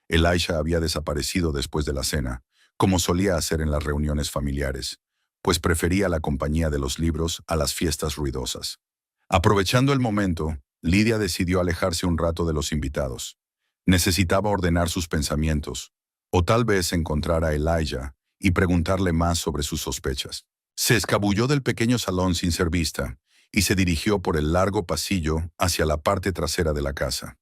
Elisha había desaparecido después de la cena, como solía hacer en las reuniones familiares, pues prefería la compañía de los libros a las fiestas ruidosas. Aprovechando el momento, Lidia decidió alejarse un rato de los invitados. Necesitaba ordenar sus pensamientos, o tal vez encontrar a Elijah y preguntarle más sobre sus sospechas. Se escabulló del pequeño salón sin ser vista y se dirigió por el largo pasillo hacia la parte trasera de la casa.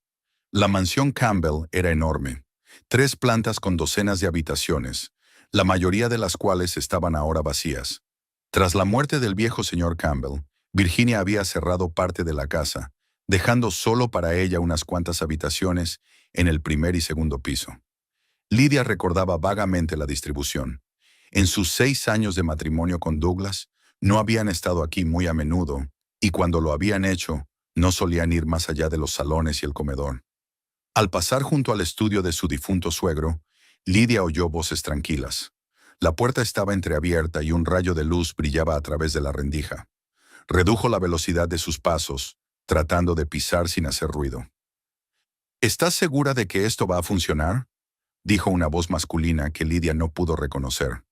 La mansión Campbell era enorme, 3 plantas con docenas de habitaciones, la mayoría de las cuales estaban ahora vacías. Tras la muerte del viejo señor Campbell, Virginia había cerrado parte de la casa, dejando solo para ella unas cuantas habitaciones en el primer y segundo piso. Lidia recordaba vagamente la distribución. En sus 6 años de matrimonio con Douglas, no habían estado aquí muy a menudo, y cuando lo habían hecho, no solían ir más allá de los salones y el comedor. Al pasar junto al estudio de su difunto suegro, Lidia oyó voces tranquilas. La puerta estaba entreabierta y un rayo de luz brillaba a través de la rendija. Redujo la velocidad de sus pasos, tratando de pisar sin hacer ruido. ¿Estás segura de que esto va a funcionar?, dijo una voz masculina que Lidia no pudo reconocer.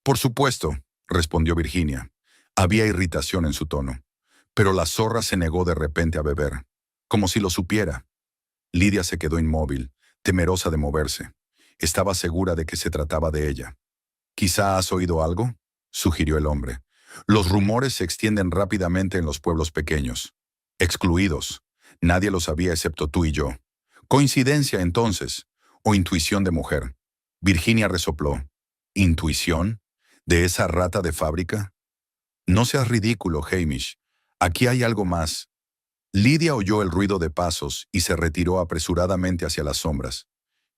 Por supuesto, respondió Virginia. Había irritación en su tono. Pero la zorra se negó de repente a beber, como si lo supiera. Lidia se quedó inmóvil, temerosa de moverse. Estaba segura de que se trataba de ella. «¿Quizá has oído algo?», sugirió el hombre. «Los rumores se extienden rápidamente en los pueblos pequeños. Excluidos. Nadie lo sabía excepto tú y yo. ¿Coincidencia, entonces? ¿O intuición de mujer?». Virginia resopló. «¿Intuición? ¿De esa rata de fábrica?». «No seas ridículo, Hamish. Aquí hay algo más». Lidia oyó el ruido de pasos y se retiró apresuradamente hacia las sombras.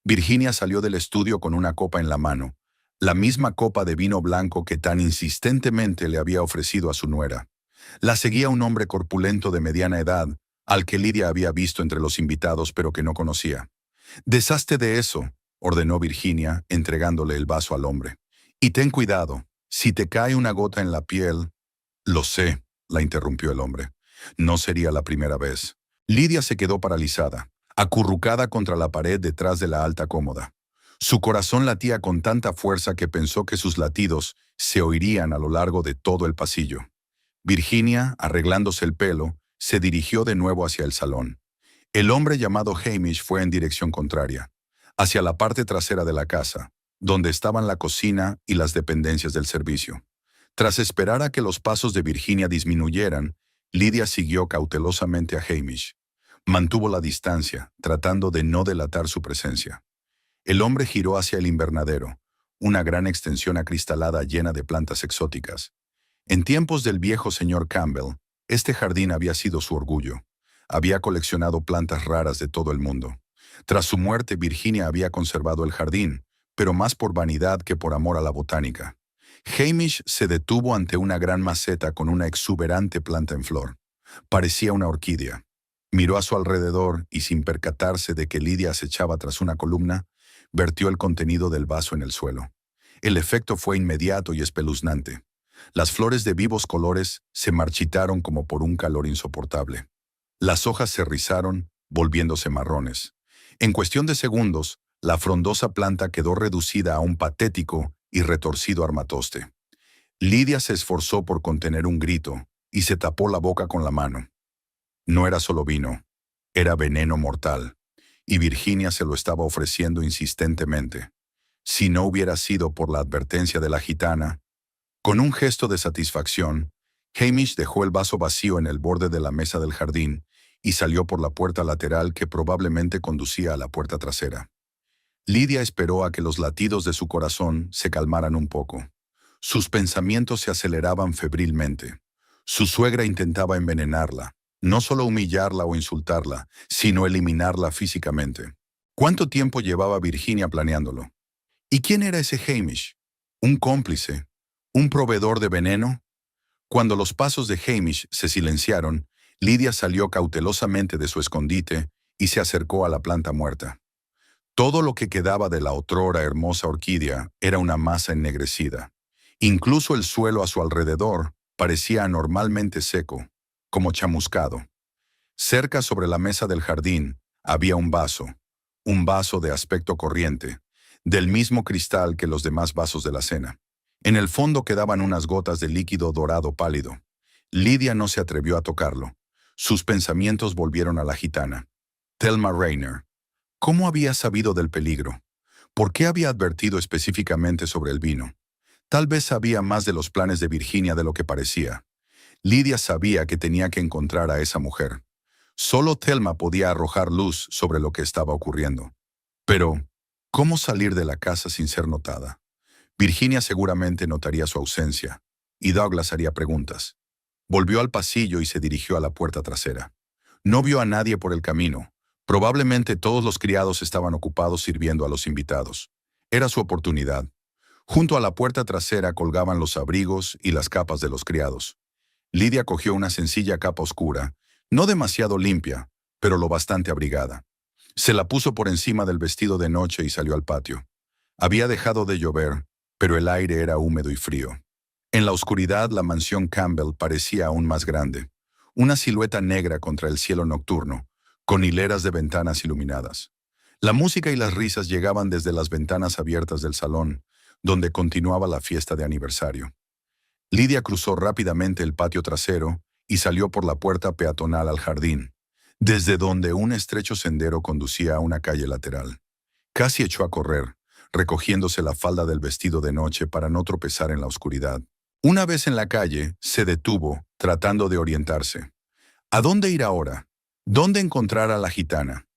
Virginia salió del estudio con una copa en la mano, la misma copa de vino blanco que tan insistentemente le había ofrecido a su nuera. La seguía un hombre corpulento de mediana edad, al que Lidia había visto entre los invitados pero que no conocía. «Deshazte de eso», ordenó Virginia, entregándole el vaso al hombre. «Y ten cuidado, si te cae una gota en la piel». «Lo sé», la interrumpió el hombre. «No sería la primera vez». Lidia se quedó paralizada, acurrucada contra la pared detrás de la alta cómoda. Su corazón latía con tanta fuerza que pensó que sus latidos se oirían a lo largo de todo el pasillo. Virginia, arreglándose el pelo, se dirigió de nuevo hacia el salón. El hombre llamado Hamish fue en dirección contraria, hacia la parte trasera de la casa, donde estaban la cocina y las dependencias del servicio. Tras esperar a que los pasos de Virginia disminuyeran, Lidia siguió cautelosamente a Hamish. Mantuvo la distancia, tratando de no delatar su presencia. El hombre giró hacia el invernadero, una gran extensión acristalada llena de plantas exóticas. En tiempos del viejo señor Campbell, este jardín había sido su orgullo. Había coleccionado plantas raras de todo el mundo. Tras su muerte, Virginia había conservado el jardín, pero más por vanidad que por amor a la botánica. Hamish se detuvo ante una gran maceta con una exuberante planta en flor. Parecía una orquídea. Miró a su alrededor y, sin percatarse de que Lidia acechaba tras una columna, vertió el contenido del vaso en el suelo. El efecto fue inmediato y espeluznante. Las flores de vivos colores se marchitaron como por un calor insoportable. Las hojas se rizaron, volviéndose marrones. En cuestión de segundos, la frondosa planta quedó reducida a un patético y retorcido armatoste. Lidia se esforzó por contener un grito y se tapó la boca con la mano. No era solo vino, era veneno mortal, y Virginia se lo estaba ofreciendo insistentemente. Si no hubiera sido por la advertencia de la gitana. Con un gesto de satisfacción, Hamish dejó el vaso vacío en el borde de la mesa del jardín y salió por la puerta lateral que probablemente conducía a la puerta trasera. Lidia esperó a que los latidos de su corazón se calmaran un poco. Sus pensamientos se aceleraban febrilmente. Su suegra intentaba envenenarla, no solo humillarla o insultarla, sino eliminarla físicamente. ¿Cuánto tiempo llevaba Virginia planeándolo? ¿Y quién era ese Hamish? ¿Un cómplice? ¿Un proveedor de veneno? Cuando los pasos de Hamish se silenciaron, Lidia salió cautelosamente de su escondite y se acercó a la planta muerta. Todo lo que quedaba de la otrora hermosa orquídea era una masa ennegrecida. Incluso el suelo a su alrededor parecía anormalmente seco, como chamuscado. Cerca sobre la mesa del jardín había un vaso de aspecto corriente, del mismo cristal que los demás vasos de la cena. En el fondo quedaban unas gotas de líquido dorado pálido. Lidia no se atrevió a tocarlo. Sus pensamientos volvieron a la gitana. Thelma Rayner. ¿Cómo había sabido del peligro? ¿Por qué había advertido específicamente sobre el vino? Tal vez sabía más de los planes de Virginia de lo que parecía. Lidia sabía que tenía que encontrar a esa mujer. Solo Thelma podía arrojar luz sobre lo que estaba ocurriendo. Pero, ¿cómo salir de la casa sin ser notada? Virginia seguramente notaría su ausencia, y Douglas haría preguntas. Volvió al pasillo y se dirigió a la puerta trasera. No vio a nadie por el camino. Probablemente todos los criados estaban ocupados sirviendo a los invitados. Era su oportunidad. Junto a la puerta trasera colgaban los abrigos y las capas de los criados. Lidia cogió una sencilla capa oscura, no demasiado limpia, pero lo bastante abrigada. Se la puso por encima del vestido de noche y salió al patio. Había dejado de llover, pero el aire era húmedo y frío. En la oscuridad, la mansión Campbell parecía aún más grande, una silueta negra contra el cielo nocturno, con hileras de ventanas iluminadas. La música y las risas llegaban desde las ventanas abiertas del salón, donde continuaba la fiesta de aniversario. Lidia cruzó rápidamente el patio trasero y salió por la puerta peatonal al jardín, desde donde un estrecho sendero conducía a una calle lateral. Casi echó a correr, recogiéndose la falda del vestido de noche para no tropezar en la oscuridad. Una vez en la calle, se detuvo, tratando de orientarse. ¿A dónde ir ahora? ¿Dónde encontrar a la gitana?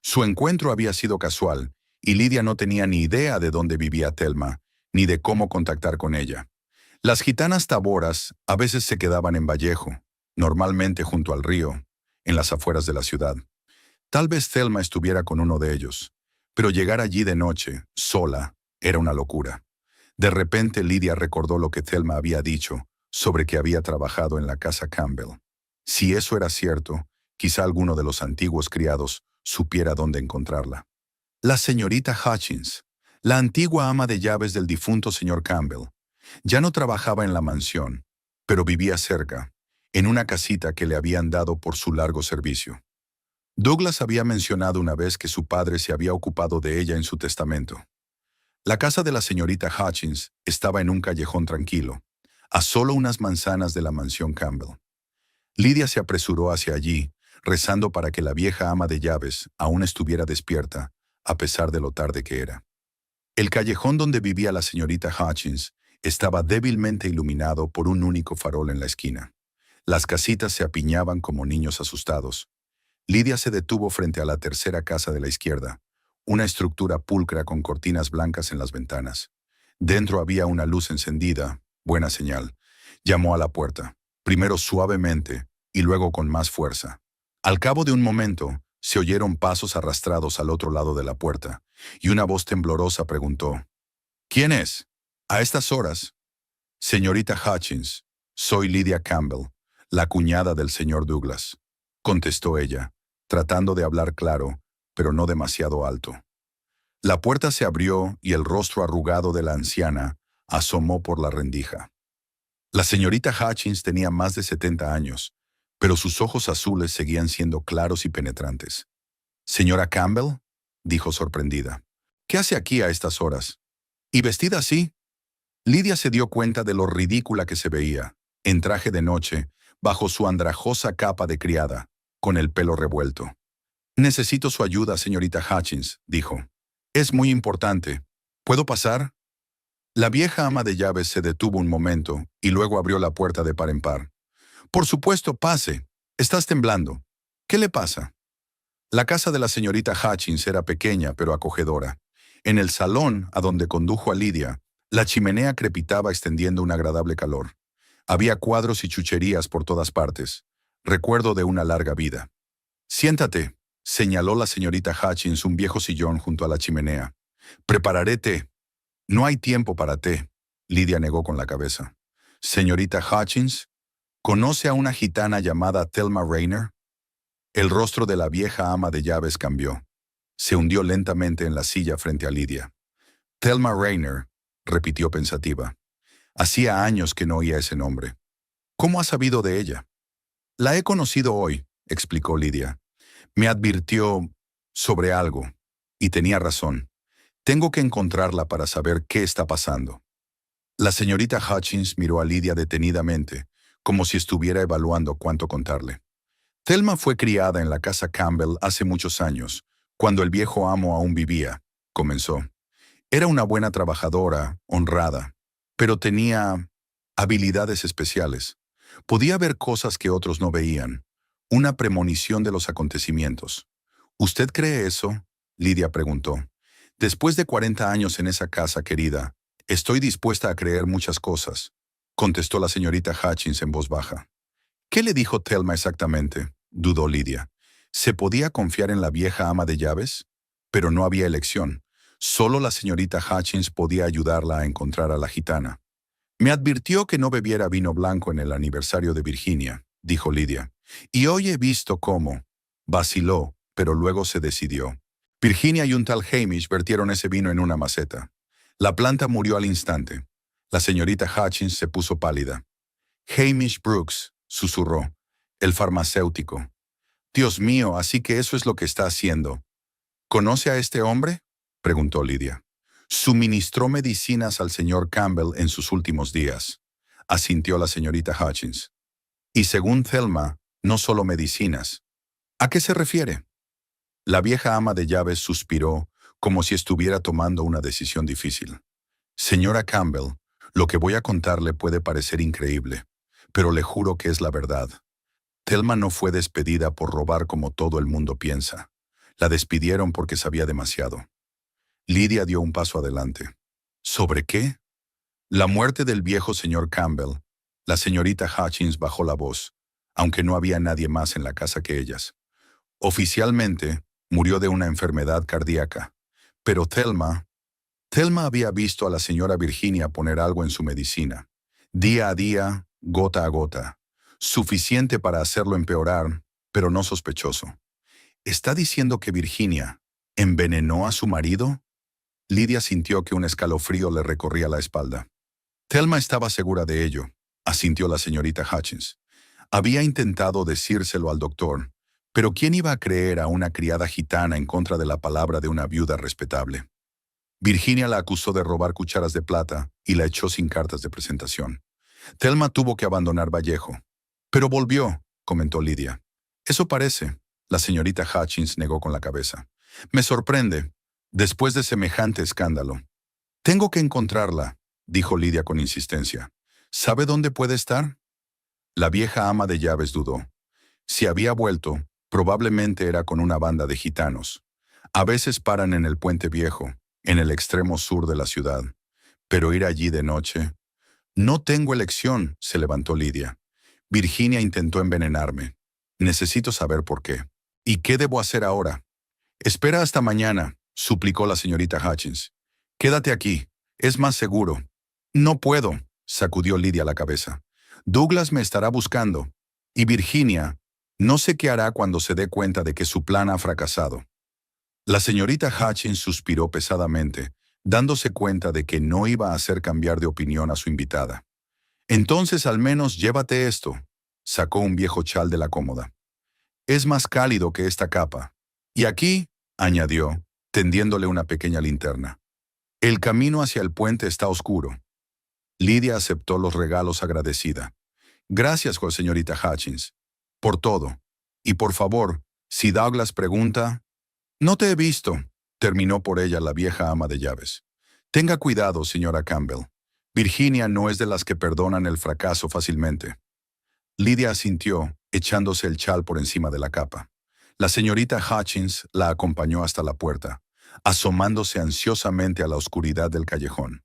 Su encuentro había sido casual, y Lidia no tenía ni idea de dónde vivía Thelma, ni de cómo contactar con ella. Las gitanas taboras a veces se quedaban en Vallejo, normalmente junto al río, en las afueras de la ciudad. Tal vez Thelma estuviera con uno de ellos, pero llegar allí de noche, sola, era una locura. De repente Lidia recordó lo que Thelma había dicho sobre que había trabajado en la casa Campbell. Si eso era cierto, quizá alguno de los antiguos criados supiera dónde encontrarla. La señorita Hutchins, la antigua ama de llaves del difunto señor Campbell, ya no trabajaba en la mansión, pero vivía cerca, en una casita que le habían dado por su largo servicio. Douglas había mencionado una vez que su padre se había ocupado de ella en su testamento. La casa de la señorita Hutchins estaba en un callejón tranquilo, a solo unas manzanas de la mansión Campbell. Lidia se apresuró hacia allí, rezando para que la vieja ama de llaves aún estuviera despierta, a pesar de lo tarde que era. El callejón donde vivía la señorita Hutchins estaba débilmente iluminado por un único farol en la esquina. Las casitas se apiñaban como niños asustados. Lidia se detuvo frente a la tercera casa de la izquierda, una estructura pulcra con cortinas blancas en las ventanas. Dentro había una luz encendida, buena señal. Llamó a la puerta, primero suavemente y luego con más fuerza. Al cabo de un momento, se oyeron pasos arrastrados al otro lado de la puerta, y una voz temblorosa preguntó, «¿Quién es? ¿A estas horas?» «Señorita Hutchins, soy Lidia Campbell, la cuñada del señor Douglas», contestó ella, tratando de hablar claro, pero no demasiado alto. La puerta se abrió y el rostro arrugado de la anciana asomó por la rendija. La señorita Hutchins tenía más de 70 años, pero sus ojos azules seguían siendo claros y penetrantes. «¿Señora Campbell?», dijo sorprendida. «¿Qué hace aquí a estas horas? ¿Y vestida así?» Lidia se dio cuenta de lo ridícula que se veía, en traje de noche, bajo su andrajosa capa de criada, con el pelo revuelto. «Necesito su ayuda, señorita Hutchins», dijo. «Es muy importante. ¿Puedo pasar?» La vieja ama de llaves se detuvo un momento y luego abrió la puerta de par en par. «Por supuesto, pase. Estás temblando. ¿Qué le pasa?» La casa de la señorita Hutchins era pequeña pero acogedora. En el salón, a donde condujo a Lidia, la chimenea crepitaba extendiendo un agradable calor. Había cuadros y chucherías por todas partes. Recuerdo de una larga vida. «Siéntate», señaló la señorita Hutchins un viejo sillón junto a la chimenea. «Prepararé té». «No hay tiempo para té», Lidia negó con la cabeza. «Señorita Hutchins, ¿conoce a una gitana llamada Thelma Rayner?» El rostro de la vieja ama de llaves cambió. Se hundió lentamente en la silla frente a Lidia. «Thelma Rayner», repitió pensativa. Hacía años que no oía ese nombre. «¿Cómo has sabido de ella?» «La he conocido hoy», explicó Lidia. «Me advirtió sobre algo, y tenía razón. Tengo que encontrarla para saber qué está pasando». La señorita Hutchins miró a Lidia detenidamente, como si estuviera evaluando cuánto contarle. «Thelma fue criada en la casa Campbell hace muchos años, cuando el viejo amo aún vivía», comenzó. «Era una buena trabajadora, honrada, pero tenía habilidades especiales. Podía ver cosas que otros no veían, una premonición de los acontecimientos». «¿Usted cree eso?», Lidia preguntó. «Después de 40 años en esa casa, querida, estoy dispuesta a creer muchas cosas», contestó la señorita Hutchins en voz baja. «¿Qué le dijo Thelma exactamente?», dudó Lidia. ¿Se podía confiar en la vieja ama de llaves? Pero no había elección. Solo la señorita Hutchins podía ayudarla a encontrar a la gitana. Me advirtió que no bebiera vino blanco en el aniversario de Virginia, dijo Lydia. Y hoy he visto cómo. Vaciló, pero luego se decidió. Virginia y un tal Hamish vertieron ese vino en una maceta. La planta murió al instante. La señorita Hutchins se puso pálida. Hamish Brooks, susurró. El farmacéutico. Dios mío, así que eso es lo que está haciendo. ¿Conoce a este hombre?, preguntó Lydia. Suministró medicinas al señor Campbell en sus últimos días, asintió la señorita Hutchins. Y según Thelma, no solo medicinas. ¿A qué se refiere? La vieja ama de llaves suspiró como si estuviera tomando una decisión difícil. Señora Campbell, lo que voy a contarle puede parecer increíble, pero le juro que es la verdad. Thelma no fue despedida por robar como todo el mundo piensa. La despidieron porque sabía demasiado. Lydia dio un paso adelante. ¿Sobre qué? La muerte del viejo señor Campbell. La señorita Hutchins bajó la voz, aunque no había nadie más en la casa que ellas. Oficialmente, murió de una enfermedad cardíaca. Pero Thelma había visto a la señora Virginia poner algo en su medicina. Día a día, gota a gota. Suficiente para hacerlo empeorar, pero no sospechoso. ¿Está diciendo que Virginia envenenó a su marido? Lydia sintió que un escalofrío le recorría la espalda. Thelma estaba segura de ello, asintió la señorita Hutchins. Había intentado decírselo al doctor, pero ¿quién iba a creer a una criada gitana en contra de la palabra de una viuda respetable? Virginia la acusó de robar cucharas de plata y la echó sin cartas de presentación. Thelma tuvo que abandonar Vallejo. Pero volvió, comentó Lydia. Eso parece. La señorita Hutchins negó con la cabeza. Me sorprende, después de semejante escándalo. Tengo que encontrarla, dijo Lydia con insistencia. ¿Sabe dónde puede estar? La vieja ama de llaves dudó. Si había vuelto, probablemente era con una banda de gitanos. A veces paran en el Puente Viejo, en el extremo sur de la ciudad. Pero ir allí de noche... No tengo elección, se levantó Lydia. Virginia intentó envenenarme. Necesito saber por qué. ¿Y qué debo hacer ahora? Espera hasta mañana, suplicó la señorita Hutchins. Quédate aquí, es más seguro. No puedo, sacudió Lydia la cabeza. Douglas me estará buscando. Y Virginia, no sé qué hará cuando se dé cuenta de que su plan ha fracasado. La señorita Hutchins suspiró pesadamente, dándose cuenta de que no iba a hacer cambiar de opinión a su invitada. Entonces al menos llévate esto. Sacó un viejo chal de la cómoda. Es más cálido que esta capa. Y aquí, añadió, tendiéndole una pequeña linterna. El camino hacia el puente está oscuro. Lydia aceptó los regalos agradecida. Gracias, señorita Hutchins, por todo. Y por favor, si Douglas pregunta... No te he visto, terminó por ella la vieja ama de llaves. Tenga cuidado, señora Campbell. Virginia no es de las que perdonan el fracaso fácilmente. Lydia asintió, echándose el chal por encima de la capa. La señorita Hutchins la acompañó hasta la puerta, asomándose ansiosamente a la oscuridad del callejón.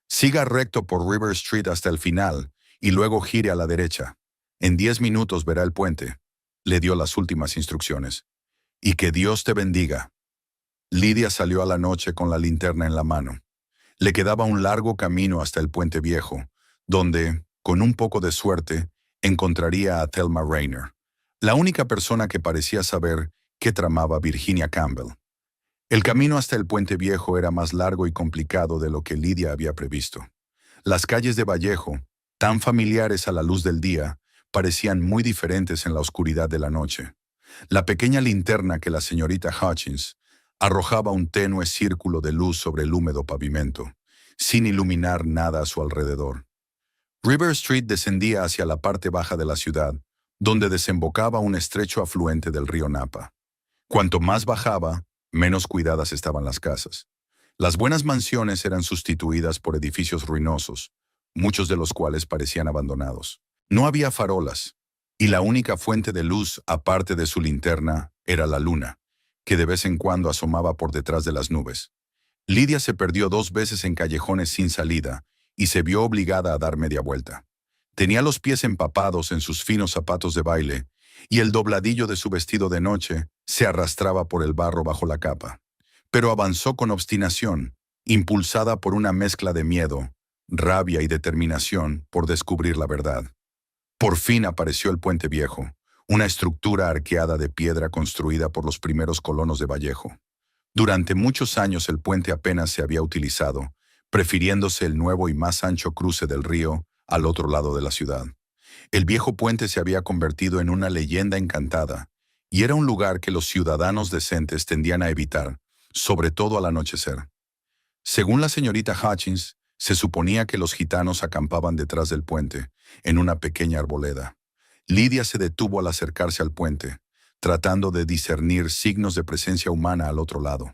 Siga recto por River Street hasta el final y luego gire a la derecha. En 10 minutos verá el puente. Le dio las últimas instrucciones. Y que Dios te bendiga. Lydia salió a la noche con la linterna en la mano. Le quedaba un largo camino hasta el Puente Viejo, donde, con un poco de suerte, encontraría a Thelma Rayner, la única persona que parecía saber qué tramaba Virginia Campbell. El camino hasta el Puente Viejo era más largo y complicado de lo que Lydia había previsto. Las calles de Vallejo, tan familiares a la luz del día, parecían muy diferentes en la oscuridad de la noche. La pequeña linterna que la señorita Hutchins arrojaba un tenue círculo de luz sobre el húmedo pavimento, sin iluminar nada a su alrededor. River Street descendía hacia la parte baja de la ciudad, donde desembocaba un estrecho afluente del río Napa. Cuanto más bajaba, menos cuidadas estaban las casas. Las buenas mansiones eran sustituidas por edificios ruinosos, muchos de los cuales parecían abandonados. No había farolas, y la única fuente de luz, aparte de su linterna, era la luna, que de vez en cuando asomaba por detrás de las nubes. Lydia se perdió 2 veces en callejones sin salida y se vio obligada a dar media vuelta. Tenía los pies empapados en sus finos zapatos de baile y el dobladillo de su vestido de noche se arrastraba por el barro bajo la capa. pero avanzó con obstinación, impulsada por una mezcla de miedo, rabia y determinación por descubrir la verdad. Por fin apareció el Puente Viejo, una estructura arqueada de piedra construida por los primeros colonos de Vallejo. Durante muchos años el puente apenas se había utilizado, prefiriéndose el nuevo y más ancho cruce del río al otro lado de la ciudad. El viejo puente se había convertido en una leyenda encantada, y era un lugar que los ciudadanos decentes tendían a evitar, sobre todo al anochecer. Según la señorita Hutchins, se suponía que los gitanos acampaban detrás del puente, en una pequeña arboleda. Lidia se detuvo al acercarse al puente, tratando de discernir signos de presencia humana al otro lado.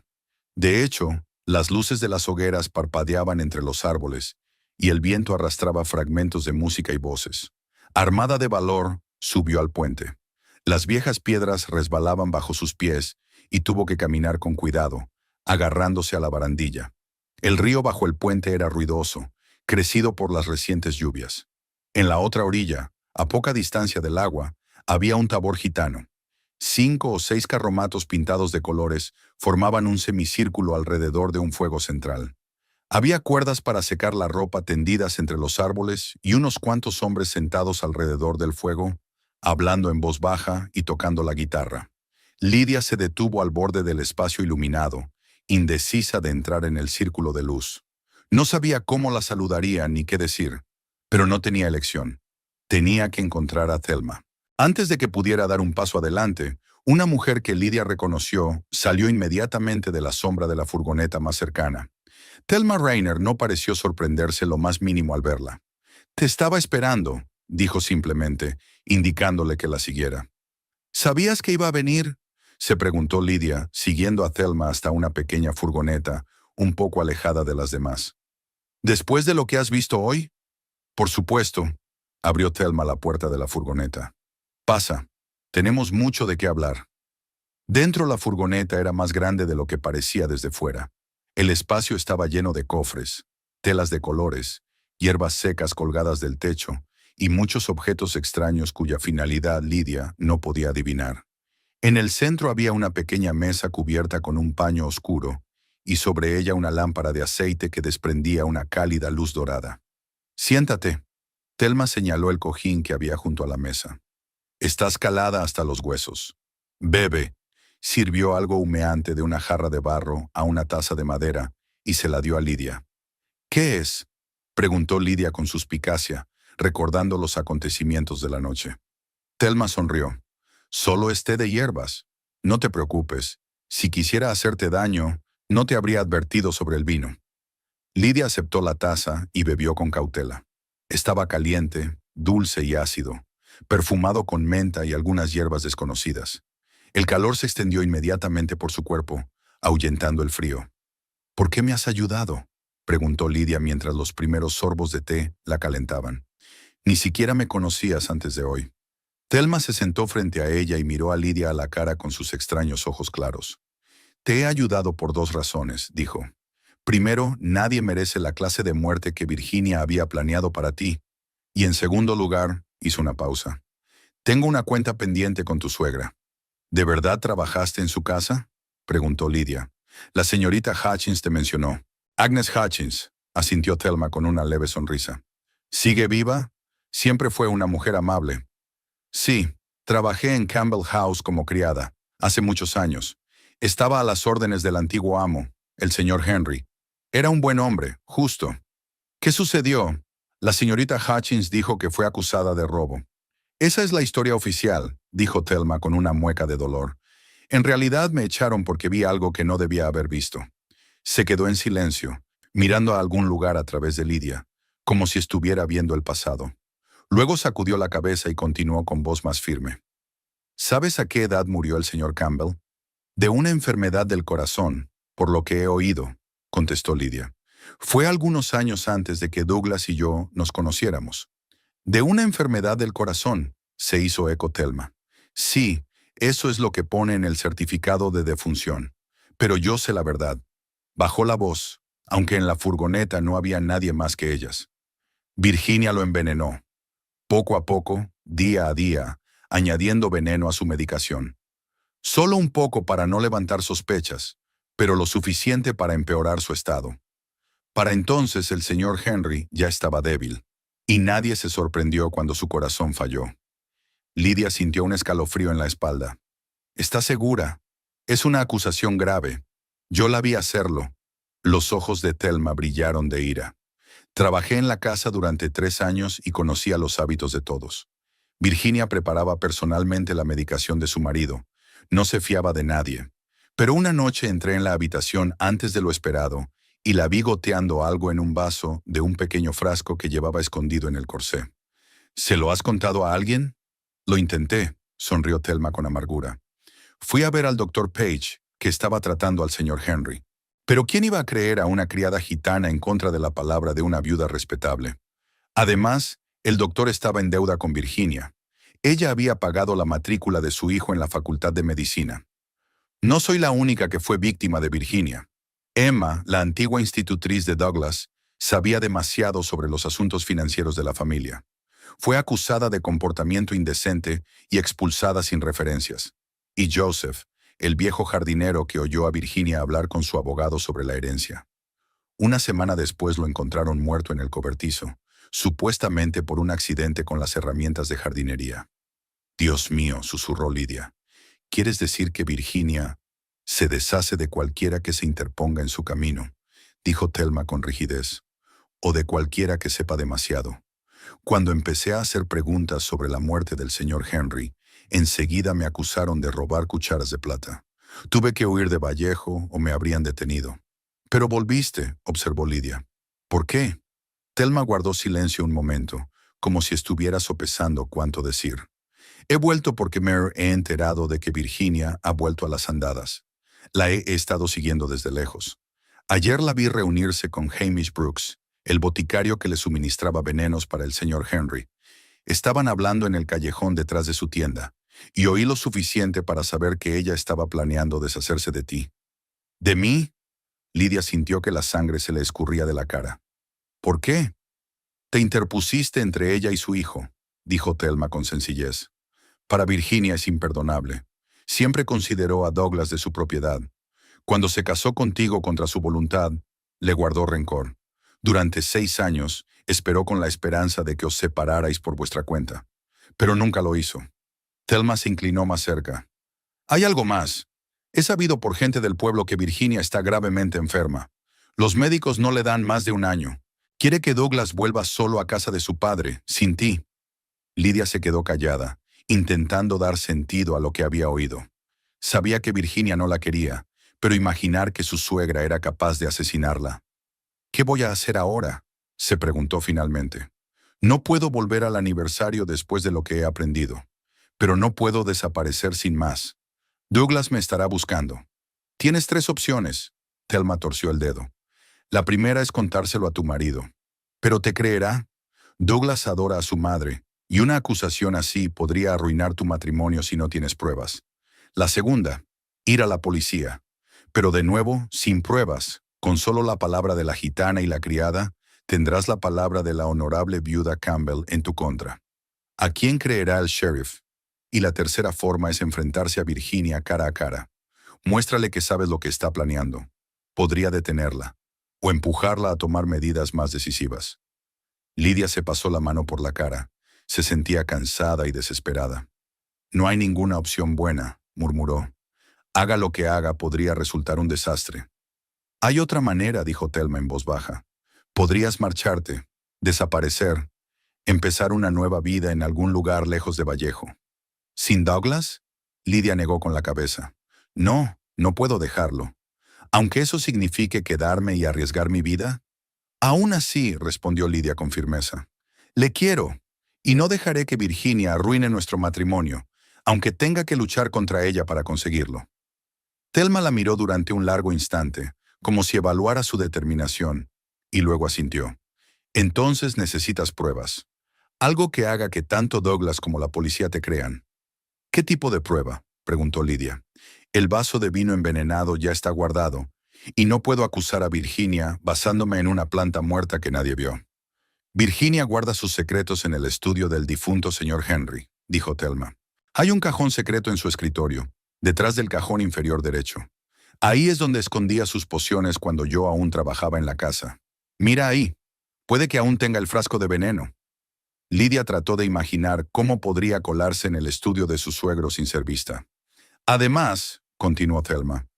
De hecho, las luces de las hogueras parpadeaban entre los árboles, y el viento arrastraba fragmentos de música y voces. Armada de valor, subió al puente. Las viejas piedras resbalaban bajo sus pies, y tuvo que caminar con cuidado, agarrándose a la barandilla. El río bajo el puente era ruidoso, crecido por las recientes lluvias. En la otra orilla, a poca distancia del agua, había un tabor gitano. 5 o 6 carromatos pintados de colores formaban un semicírculo alrededor de un fuego central. Había cuerdas para secar la ropa tendidas entre los árboles y unos cuantos hombres sentados alrededor del fuego, hablando en voz baja y tocando la guitarra. Lidia se detuvo al borde del espacio iluminado, indecisa de entrar en el círculo de luz. No sabía cómo la saludaría ni qué decir, pero no tenía elección. Tenía que encontrar a Thelma. Antes de que pudiera dar un paso adelante, una mujer que Lidia reconoció salió inmediatamente de la sombra de la furgoneta más cercana. Thelma Rainer no pareció sorprenderse lo más mínimo al verla. «Te estaba esperando», dijo simplemente, indicándole que la siguiera. «¿Sabías que iba a venir?», se preguntó Lidia, siguiendo a Thelma hasta una pequeña furgoneta, un poco alejada de las demás. «¿Después de lo que has visto hoy?» «Por supuesto», abrió Thelma la puerta de la furgoneta. «Pasa, tenemos mucho de qué hablar». Dentro la furgoneta era más grande de lo que parecía desde fuera. El espacio estaba lleno de cofres, telas de colores, hierbas secas colgadas del techo y muchos objetos extraños cuya finalidad Lidia no podía adivinar. En el centro había una pequeña mesa cubierta con un paño oscuro y sobre ella una lámpara de aceite que desprendía una cálida luz dorada. «Siéntate», Thelma señaló el cojín que había junto a la mesa. «Estás calada hasta los huesos. Bebe». Sirvió algo humeante de una jarra de barro a una taza de madera y se la dio a Lidia. «¿Qué es?», preguntó Lidia con suspicacia, recordando los acontecimientos de la noche. Thelma sonrió. «Solo es té de hierbas. No te preocupes. Si quisiera hacerte daño, no te habría advertido sobre el vino». Lidia aceptó la taza y bebió con cautela. Estaba caliente, dulce y ácido, perfumado con menta y algunas hierbas desconocidas. El calor se extendió inmediatamente por su cuerpo, ahuyentando el frío. «¿Por qué me has ayudado?», preguntó Lidia mientras los primeros sorbos de té la calentaban. «Ni siquiera me conocías antes de hoy». Thelma se sentó frente a ella y miró a Lidia a la cara con sus extraños ojos claros. «Te he ayudado por 2 razones», dijo. «Primero, nadie merece la clase de muerte que Virginia había planeado para ti. Y en segundo lugar», hizo una pausa, «tengo una cuenta pendiente con tu suegra». «¿De verdad trabajaste en su casa?», preguntó Lidia. «La señorita Hutchins te mencionó». «Agnes Hutchins», asintió Thelma con una leve sonrisa. «¿Sigue viva? Siempre fue una mujer amable». «Sí, trabajé en Campbell House como criada, hace muchos años. Estaba a las órdenes del antiguo amo, el señor Henry. Era un buen hombre, justo». «¿Qué sucedió?». «La señorita Hutchins dijo que fue acusada de robo». «Esa es la historia oficial», dijo Thelma con una mueca de dolor. «En realidad me echaron porque vi algo que no debía haber visto». Se quedó en silencio, mirando a algún lugar a través de Lidia, como si estuviera viendo el pasado. Luego sacudió la cabeza y continuó con voz más firme. «¿Sabes a qué edad murió el señor Campbell?». «De una enfermedad del corazón, por lo que he oído», contestó Lidia. «Fue algunos años antes de que Douglas y yo nos conociéramos». «¿De una enfermedad del corazón?», se hizo eco Thelma. «Sí, eso es lo que pone en el certificado de defunción. Pero yo sé la verdad». Bajó la voz, aunque en la furgoneta no había nadie más que ellas. «Virginia lo envenenó. Poco a poco, día a día, añadiendo veneno a su medicación. Solo un poco para no levantar sospechas, pero lo suficiente para empeorar su estado. Para entonces el señor Henry ya estaba débil, y nadie se sorprendió cuando su corazón falló. Lydia sintió un escalofrío en la espalda. ¿Está segura? Es una acusación grave. Yo la vi hacerlo. Los ojos de Thelma brillaron de ira. Trabajé en la casa durante 3 años y conocía los hábitos de todos. Virginia preparaba personalmente la medicación de su marido. No se fiaba de nadie. Pero una noche entré en la habitación antes de lo esperado y la vi goteando algo en un vaso de un pequeño frasco que llevaba escondido en el corsé. ¿Se lo has contado a alguien? Lo intenté, sonrió Thelma con amargura. Fui a ver al doctor Page, que estaba tratando al señor Henry. Pero ¿quién iba a creer a una criada gitana en contra de la palabra de una viuda respetable? Además, el doctor estaba en deuda con Virginia. Ella había pagado la matrícula de su hijo en la Facultad de Medicina. No soy la única que fue víctima de Virginia. Emma, la antigua institutriz de Douglas, sabía demasiado sobre los asuntos financieros de la familia. Fue acusada de comportamiento indecente y expulsada sin referencias. Y Joseph, el viejo jardinero que oyó a Virginia hablar con su abogado sobre la herencia. Una semana después lo encontraron muerto en el cobertizo, supuestamente por un accidente con las herramientas de jardinería. Dios mío, susurró Lydia. ¿Quieres decir que Virginia se deshace de cualquiera que se interponga en su camino? Dijo Thelma con rigidez. O de cualquiera que sepa demasiado. Cuando empecé a hacer preguntas sobre la muerte del señor Henry, enseguida me acusaron de robar cucharas de plata. Tuve que huir de Vallejo o me habrían detenido. Pero volviste, observó Lydia. ¿Por qué? Thelma guardó silencio un momento, como si estuviera sopesando cuánto decir. He vuelto porque me he enterado de que Virginia ha vuelto a las andadas. La he estado siguiendo desde lejos. Ayer la vi reunirse con Hamish Brooks, el boticario que le suministraba venenos para el señor Henry. Estaban hablando en el callejón detrás de su tienda, y oí lo suficiente para saber que ella estaba planeando deshacerse de ti. ¿De mí? Lydia sintió que la sangre se le escurría de la cara. ¿Por qué? Te interpusiste entre ella y su hijo, dijo Thelma con sencillez. Para Virginia es imperdonable. Siempre consideró a Douglas de su propiedad. Cuando se casó contigo contra su voluntad, le guardó rencor. Durante 6 años, esperó con la esperanza de que os separarais por vuestra cuenta. Pero nunca lo hizo. Thelma se inclinó más cerca. Hay algo más. He sabido por gente del pueblo que Virginia está gravemente enferma. Los médicos no le dan más de 1 año. Quiere que Douglas vuelva solo a casa de su padre, sin ti. Lydia se quedó callada, intentando dar sentido a lo que había oído. Sabía que Virginia no la quería, pero imaginar que su suegra era capaz de asesinarla. ¿Qué voy a hacer ahora?, se preguntó finalmente. No puedo volver al aniversario después de lo que he aprendido, pero no puedo desaparecer sin más. Douglas me estará buscando. Tienes 3 opciones. Thelma torció el dedo. La primera es contárselo a tu marido. ¿Pero te creerá? Douglas adora a su madre, y una acusación así podría arruinar tu matrimonio si no tienes pruebas. La segunda, ir a la policía. Pero de nuevo, sin pruebas, con solo la palabra de la gitana y la criada, tendrás la palabra de la honorable viuda Campbell en tu contra. ¿A quién creerá el sheriff? Y la tercera forma es enfrentarse a Virginia cara a cara. Muéstrale que sabes lo que está planeando. Podría detenerla, o empujarla a tomar medidas más decisivas. Lydia se pasó la mano por la cara. Se sentía cansada y desesperada. No hay ninguna opción buena, murmuró. Haga lo que haga, podría resultar un desastre. Hay otra manera, dijo Thelma en voz baja. Podrías marcharte, desaparecer, empezar una nueva vida en algún lugar lejos de Vallejo. ¿Sin Douglas? Lydia negó con la cabeza. No, no puedo dejarlo. Aunque eso signifique quedarme y arriesgar mi vida. Aún así, respondió Lydia con firmeza. Le quiero, y no dejaré que Virginia arruine nuestro matrimonio, aunque tenga que luchar contra ella para conseguirlo. Thelma la miró durante un largo instante, como si evaluara su determinación, y luego asintió. Entonces necesitas pruebas. Algo que haga que tanto Douglas como la policía te crean. ¿Qué tipo de prueba?, preguntó Lydia. El vaso de vino envenenado ya está guardado, y no puedo acusar a Virginia basándome en una planta muerta que nadie vio. Virginia guarda sus secretos en el estudio del difunto señor Henry, dijo Thelma. Hay un cajón secreto en su escritorio, detrás del cajón inferior derecho. Ahí es donde escondía sus pociones cuando yo aún trabajaba en la casa. Mira ahí. Puede que aún tenga el frasco de veneno. Lydia trató de imaginar cómo podría colarse en el estudio de su suegro sin ser vista. Además, continuó Thelma,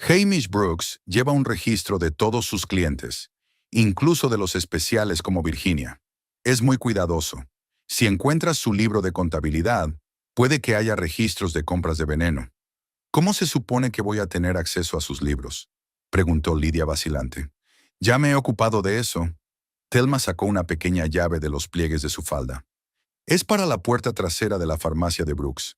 Hamish Brooks lleva un registro de todos sus clientes, incluso de los especiales como Virginia. Es muy cuidadoso. Si encuentras su libro de contabilidad, puede que haya registros de compras de veneno. ¿Cómo se supone que voy a tener acceso a sus libros?, preguntó Lydia vacilante. Ya me he ocupado de eso. Thelma sacó una pequeña llave de los pliegues de su falda. Es para la puerta trasera de la farmacia de Brooks.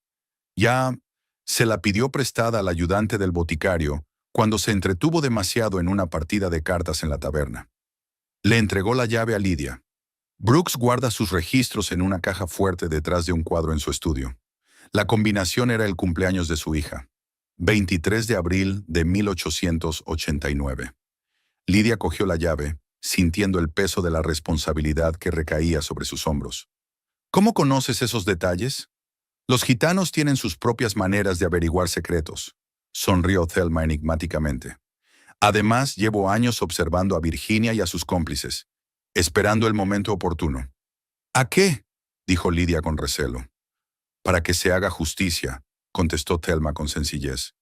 Ya se la pidió prestada al ayudante del boticario cuando se entretuvo demasiado en una partida de cartas en la taberna. Le entregó la llave a Lydia. Brooks guarda sus registros en una caja fuerte detrás de un cuadro en su estudio. La combinación era el cumpleaños de su hija, 23 de abril de 1889. Lydia cogió la llave, sintiendo el peso de la responsabilidad que recaía sobre sus hombros. ¿Cómo conoces esos detalles? Los gitanos tienen sus propias maneras de averiguar secretos, sonrió Thelma enigmáticamente. Además, llevo años observando a Virginia y a sus cómplices, esperando el momento oportuno. ¿A qué?, dijo Lydia con recelo. Para que se haga justicia, contestó Thelma con sencillez.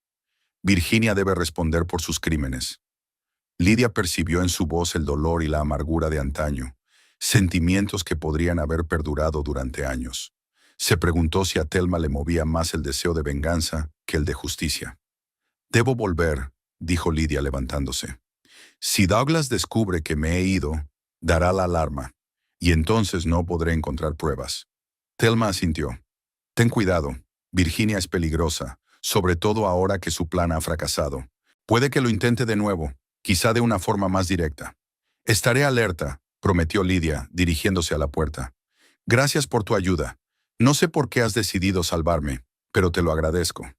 Virginia debe responder por sus crímenes. Lydia percibió en su voz el dolor y la amargura de antaño, sentimientos que podrían haber perdurado durante años. Se preguntó si a Thelma le movía más el deseo de venganza que el de justicia. Debo volver, dijo Lydia levantándose. Si Douglas descubre que me he ido, dará la alarma, y entonces no podré encontrar pruebas. Thelma asintió. Ten cuidado, Virginia es peligrosa, sobre todo ahora que su plan ha fracasado. Puede que lo intente de nuevo, quizá de una forma más directa. Estaré alerta, prometió Lydia, dirigiéndose a la puerta. Gracias por tu ayuda. No sé por qué has decidido salvarme, pero te lo agradezco.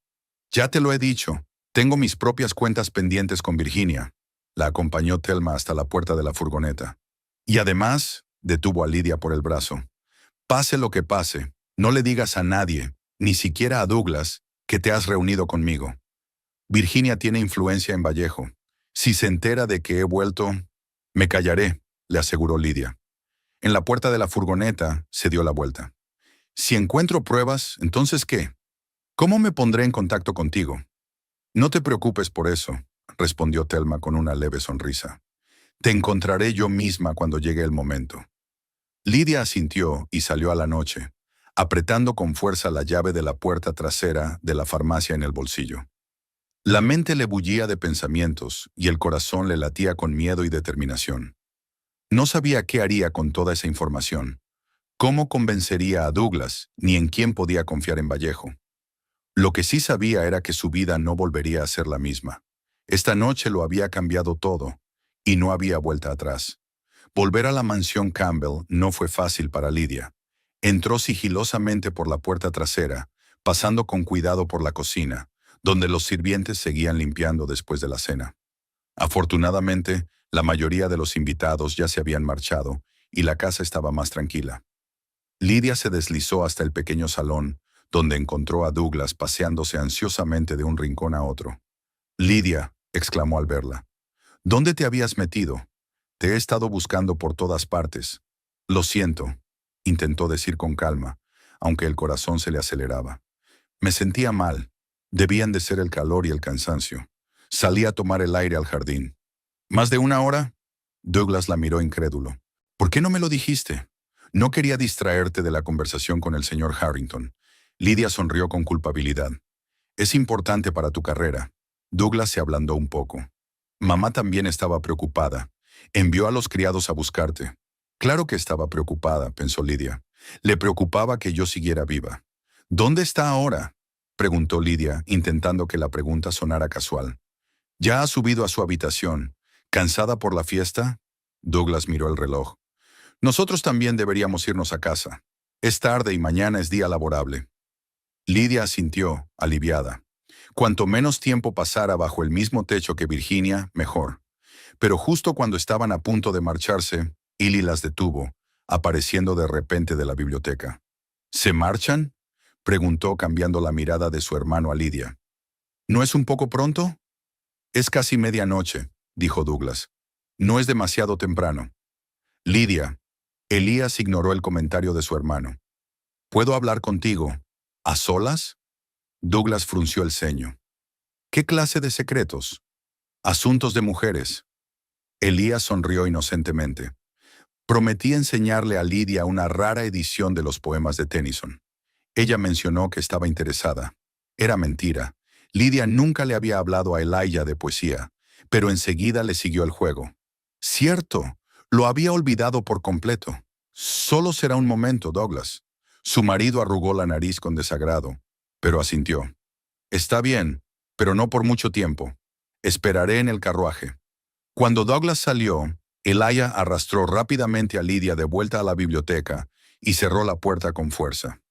Ya te lo he dicho, tengo mis propias cuentas pendientes con Virginia. La acompañó Thelma hasta la puerta de la furgoneta. Y además, detuvo a Lydia por el brazo. Pase lo que pase, no le digas a nadie, ni siquiera a Douglas, que te has reunido conmigo. Virginia tiene influencia en Vallejo. Si se entera de que he vuelto, me callaré, le aseguró Lydia. En la puerta de la furgoneta se dio la vuelta. Si encuentro pruebas, ¿entonces qué? ¿Cómo me pondré en contacto contigo? No te preocupes por eso, respondió Thelma con una leve sonrisa. Te encontraré yo misma cuando llegue el momento. Lydia asintió y salió a la noche, apretando con fuerza la llave de la puerta trasera de la farmacia en el bolsillo. La mente le bullía de pensamientos y el corazón le latía con miedo y determinación. No sabía qué haría con toda esa información, cómo convencería a Douglas, ni en quién podía confiar en Vallejo. Lo que sí sabía era que su vida no volvería a ser la misma. Esta noche lo había cambiado todo, y no había vuelta atrás. Volver a la mansión Campbell no fue fácil para Lydia. Entró sigilosamente por la puerta trasera, pasando con cuidado por la cocina, donde los sirvientes seguían limpiando después de la cena. Afortunadamente, la mayoría de los invitados ya se habían marchado, y la casa estaba más tranquila. Lydia se deslizó hasta el pequeño salón, donde encontró a Douglas paseándose ansiosamente de un rincón a otro. «Lydia», exclamó al verla, «¿dónde te habías metido? Te he estado buscando por todas partes». «Lo siento», intentó decir con calma, aunque el corazón se le aceleraba. «Me sentía mal. Debían de ser el calor y el cansancio. Salí a tomar el aire al jardín». «¿Más de una hora?» Douglas la miró incrédulo. «¿Por qué no me lo dijiste?» «No quería distraerte de la conversación con el señor Harrington». Lydia sonrió con culpabilidad. «Es importante para tu carrera». Douglas se ablandó un poco. «Mamá también estaba preocupada. Envió a los criados a buscarte». «Claro que estaba preocupada», pensó Lydia. «Le preocupaba que yo siguiera viva». «¿Dónde está ahora?», preguntó Lydia, intentando que la pregunta sonara casual. «Ya ha subido a su habitación. ¿Cansada por la fiesta?». Douglas miró el reloj. «Nosotros también deberíamos irnos a casa. Es tarde y mañana es día laborable». Lydia asintió, aliviada. Cuanto menos tiempo pasara bajo el mismo techo que Virginia, mejor. Pero justo cuando estaban a punto de marcharse, Illy las detuvo, apareciendo de repente de la biblioteca. «¿Se marchan?», preguntó cambiando la mirada de su hermano a Lydia. «¿No es un poco pronto?». Es casi medianoche, dijo Douglas. No es demasiado temprano. Lidia. Elías ignoró el comentario de su hermano. ¿Puedo hablar contigo? ¿A solas? Douglas frunció el ceño. ¿Qué clase de secretos? Asuntos de mujeres. Elías sonrió inocentemente. Prometí enseñarle a Lidia una rara edición de los poemas de Tennyson. Ella mencionó que estaba interesada. Era mentira. Lidia nunca le había hablado a Elijah de poesía, pero enseguida le siguió el juego. Cierto, lo había olvidado por completo. Solo será un momento, Douglas. Su marido arrugó la nariz con desagrado, pero asintió. Está bien, pero no por mucho tiempo. Esperaré en el carruaje. Cuando Douglas salió, Elijah arrastró rápidamente a Lidia de vuelta a la biblioteca y cerró la puerta con fuerza.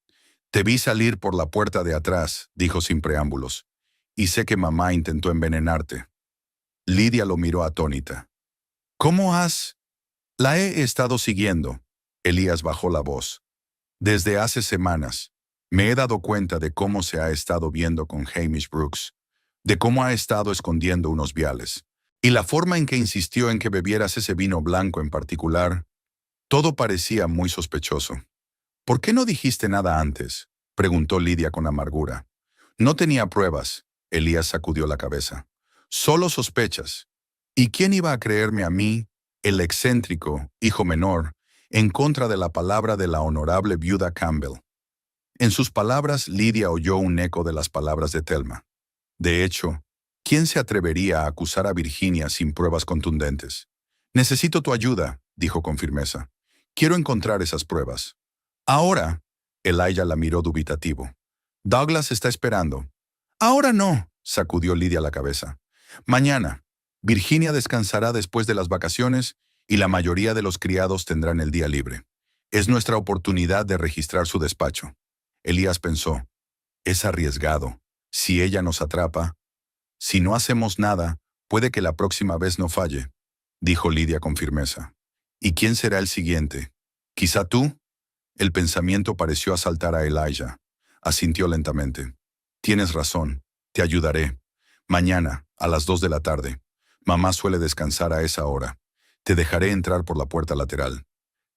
Te vi salir por la puerta de atrás, dijo sin preámbulos, y sé que mamá intentó envenenarte. Lidia lo miró atónita. ¿Cómo has? La he estado siguiendo. Elías bajó la voz. Desde hace semanas, me he dado cuenta de cómo se ha estado viendo con Hamish Brooks, de cómo ha estado escondiendo unos viales, y la forma en que insistió en que bebieras ese vino blanco en particular, todo parecía muy sospechoso. ¿Por qué no dijiste nada antes?, preguntó Lidia con amargura. No tenía pruebas, Elías sacudió la cabeza. Solo sospechas. ¿Y quién iba a creerme a mí, el excéntrico, hijo menor, en contra de la palabra de la honorable viuda Campbell? En sus palabras, Lidia oyó un eco de las palabras de Thelma. De hecho, ¿quién se atrevería a acusar a Virginia sin pruebas contundentes? Necesito tu ayuda, dijo con firmeza. Quiero encontrar esas pruebas. Ahora, Elijah la miró dubitativo. Douglas está esperando. Ahora no, sacudió Lidia la cabeza. Mañana. Virginia descansará después de las vacaciones y la mayoría de los criados tendrán el día libre. Es nuestra oportunidad de registrar su despacho. Elías pensó, es arriesgado. Si ella nos atrapa, si no hacemos nada, puede que la próxima vez no falle, dijo Lidia con firmeza. ¿Y quién será el siguiente? ¿Quizá tú? El pensamiento pareció asaltar a Elijah. Asintió lentamente. Tienes razón, te ayudaré. Mañana, a las 2 de la tarde. Mamá suele descansar a esa hora. Te dejaré entrar por la puerta lateral.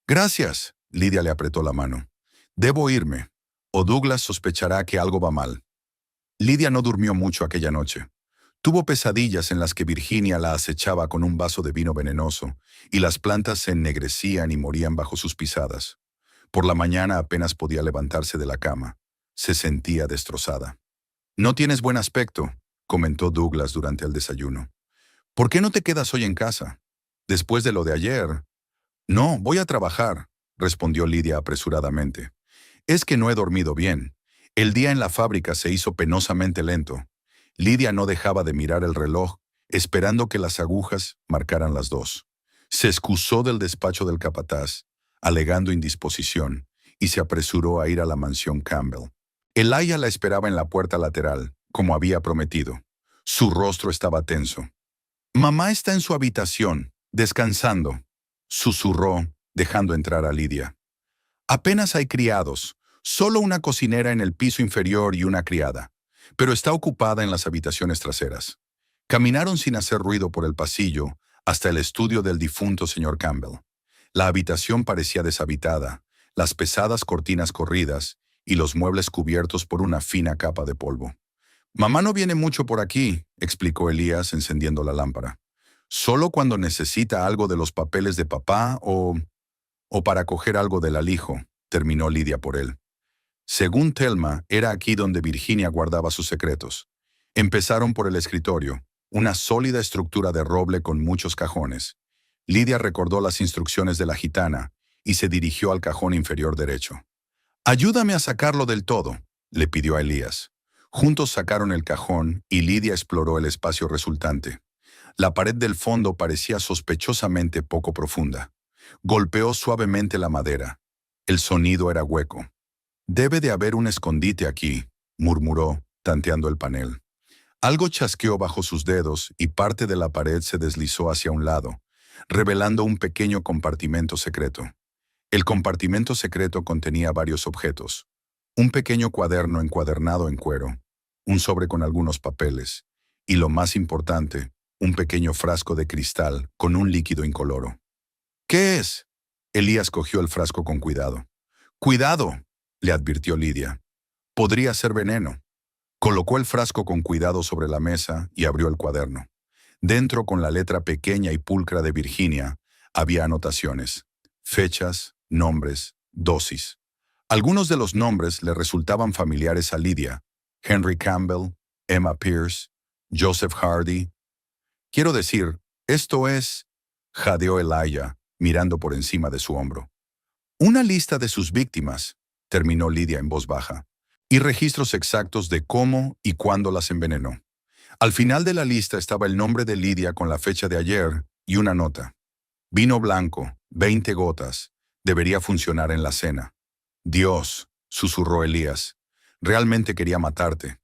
Gracias, Lidia le apretó la mano. Debo irme, o Douglas sospechará que algo va mal. Lidia no durmió mucho aquella noche. Tuvo pesadillas en las que Virginia la acechaba con un vaso de vino venenoso, y las plantas se ennegrecían y morían bajo sus pisadas. Por la mañana apenas podía levantarse de la cama. Se sentía destrozada. No tienes buen aspecto, comentó Douglas durante el desayuno. ¿Por qué no te quedas hoy en casa? Después de lo de ayer. No, voy a trabajar, respondió Lidia apresuradamente. Es que no he dormido bien. El día en la fábrica se hizo penosamente lento. Lidia no dejaba de mirar el reloj, esperando que las agujas marcaran las 2. Se excusó del despacho del capataz, alegando indisposición, y se apresuró a ir a la mansión Campbell. Elijah la esperaba en la puerta lateral, como había prometido. Su rostro estaba tenso. Mamá está en su habitación, descansando, susurró, dejando entrar a Lidia. Apenas hay criados, solo una cocinera en el piso inferior y una criada, pero está ocupada en las habitaciones traseras. Caminaron sin hacer ruido por el pasillo hasta el estudio del difunto señor Campbell. La habitación parecía deshabitada, las pesadas cortinas corridas y los muebles cubiertos por una fina capa de polvo. Mamá no viene mucho por aquí, explicó Elías encendiendo la lámpara. Solo cuando necesita algo de los papeles de papá o para coger algo del alijo, terminó Lidia por él. Según Thelma, era aquí donde Virginia guardaba sus secretos. Empezaron por el escritorio, una sólida estructura de roble con muchos cajones. Lidia recordó las instrucciones de la gitana y se dirigió al cajón inferior derecho. «Ayúdame a sacarlo del todo», le pidió a Elías. Juntos sacaron el cajón y Lidia exploró el espacio resultante. La pared del fondo parecía sospechosamente poco profunda. Golpeó suavemente la madera. El sonido era hueco. «Debe de haber un escondite aquí», murmuró, tanteando el panel. Algo chasqueó bajo sus dedos y parte de la pared se deslizó hacia un lado, revelando un pequeño compartimento secreto. El compartimento secreto contenía varios objetos. Un pequeño cuaderno encuadernado en cuero, un sobre con algunos papeles, y lo más importante, un pequeño frasco de cristal con un líquido incoloro. ¿Qué es? Elías cogió el frasco con cuidado. ¡Cuidado!, le advirtió Lidia. Podría ser veneno. Colocó el frasco con cuidado sobre la mesa y abrió el cuaderno. Dentro, con la letra pequeña y pulcra de Virginia, había anotaciones, fechas, nombres, dosis. Algunos de los nombres le resultaban familiares a Lidia: Henry Campbell, Emma Pierce, Joseph Hardy. Quiero decir, esto es, jadeó Elijah, mirando por encima de su hombro. Una lista de sus víctimas, terminó Lidia en voz baja, y registros exactos de cómo y cuándo las envenenó. Al final de la lista estaba el nombre de Lidia con la fecha de ayer y una nota. Vino blanco, 20 gotas. Debería funcionar en la cena. Dios, susurró Elías, realmente quería matarte.